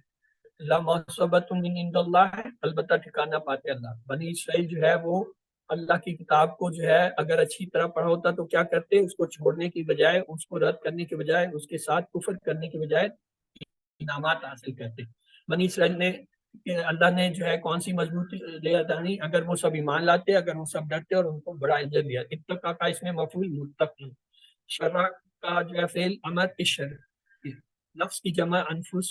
لمصبۃ من عند اللہ ہے، البتہ ٹھکانہ پاتے اللہ. بنی اسرائیل جو ہے وہ اللہ کی کتاب کو جو ہے اگر اچھی طرح پڑھا ہوتا تو کیا کرتے؟ اس کو چھوڑنے کی بجائے، اس کو رد کرنے کی بجائے، اس کے ساتھ کفر کرنے کی بجائے انعامات حاصل کرتے. بنی اسرائیل نے اللہ نے جو ہے کون سی مضبوطی لے دانی؟ اگر وہ سب ایمان لاتے، اگر وہ سب ڈرتے اور ان کو بڑا عزت دیا. اتقا کا اس میں مفعول متقی. شرع کا جو ہے فعل امر الشرع. نفس کی جمع انفس.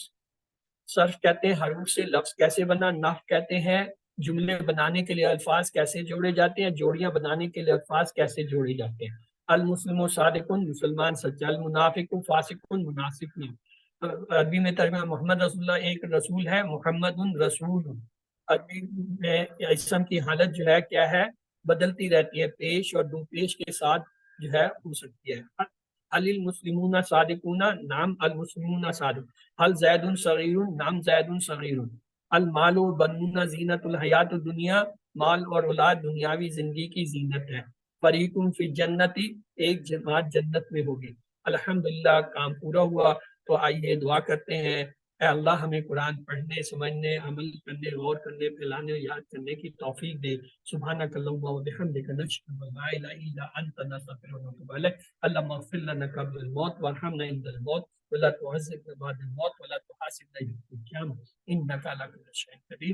صرف کہتے ہیں حروف سے لفظ کیسے بنا. نحو کہتے ہیں جملے بنانے کے لیے الفاظ کیسے جوڑے جاتے ہیں. جوڑیاں بنانے کے لیے الفاظ کیسے جوڑے جاتے ہیں. المسلم صادقن، مسلمان سچا. المنافق فاسقن، منافق نہیں. عربی میں ترجمہ محمد رسول اللہ ایک رسول ہے. محمد رسول. عربی میں اسم کی حالت جو ہے کیا ہے؟ بدلتی رہتی ہے. پیش اور دو پیش کے ساتھ جو ہے ہو سکتی ہے. المسلمون صادقون، نام المسلمون صادق. حل زید صغیر، نام زید صغیر. المال و بنون زینت الحیات الدنیا، مال اور اولاد دنیاوی زندگی کی زینت ہے. فریق فی جنتی، ایک جماعت جنت میں ہوگی. الحمدللہ کام پورا ہوا. تو آئیے دعا کرتے ہیں. اے اللہ ہمیں قرآن پڑھنے، سمجھنے، عمل کرنے، غور کرنے، پھیلانے، یاد کرنے کی توفیق دے. سبحانک اللہم و بحمدک، نشہد ان لا الہ الا انت، نستغفرک ونتوب الیک. اللہم اغفر لنا قبل الموت وارحمنا عند الموت ولا تعذبنا بعد الموت ولا تحاسبنا يوم القيامة إنك على كل شيء قدير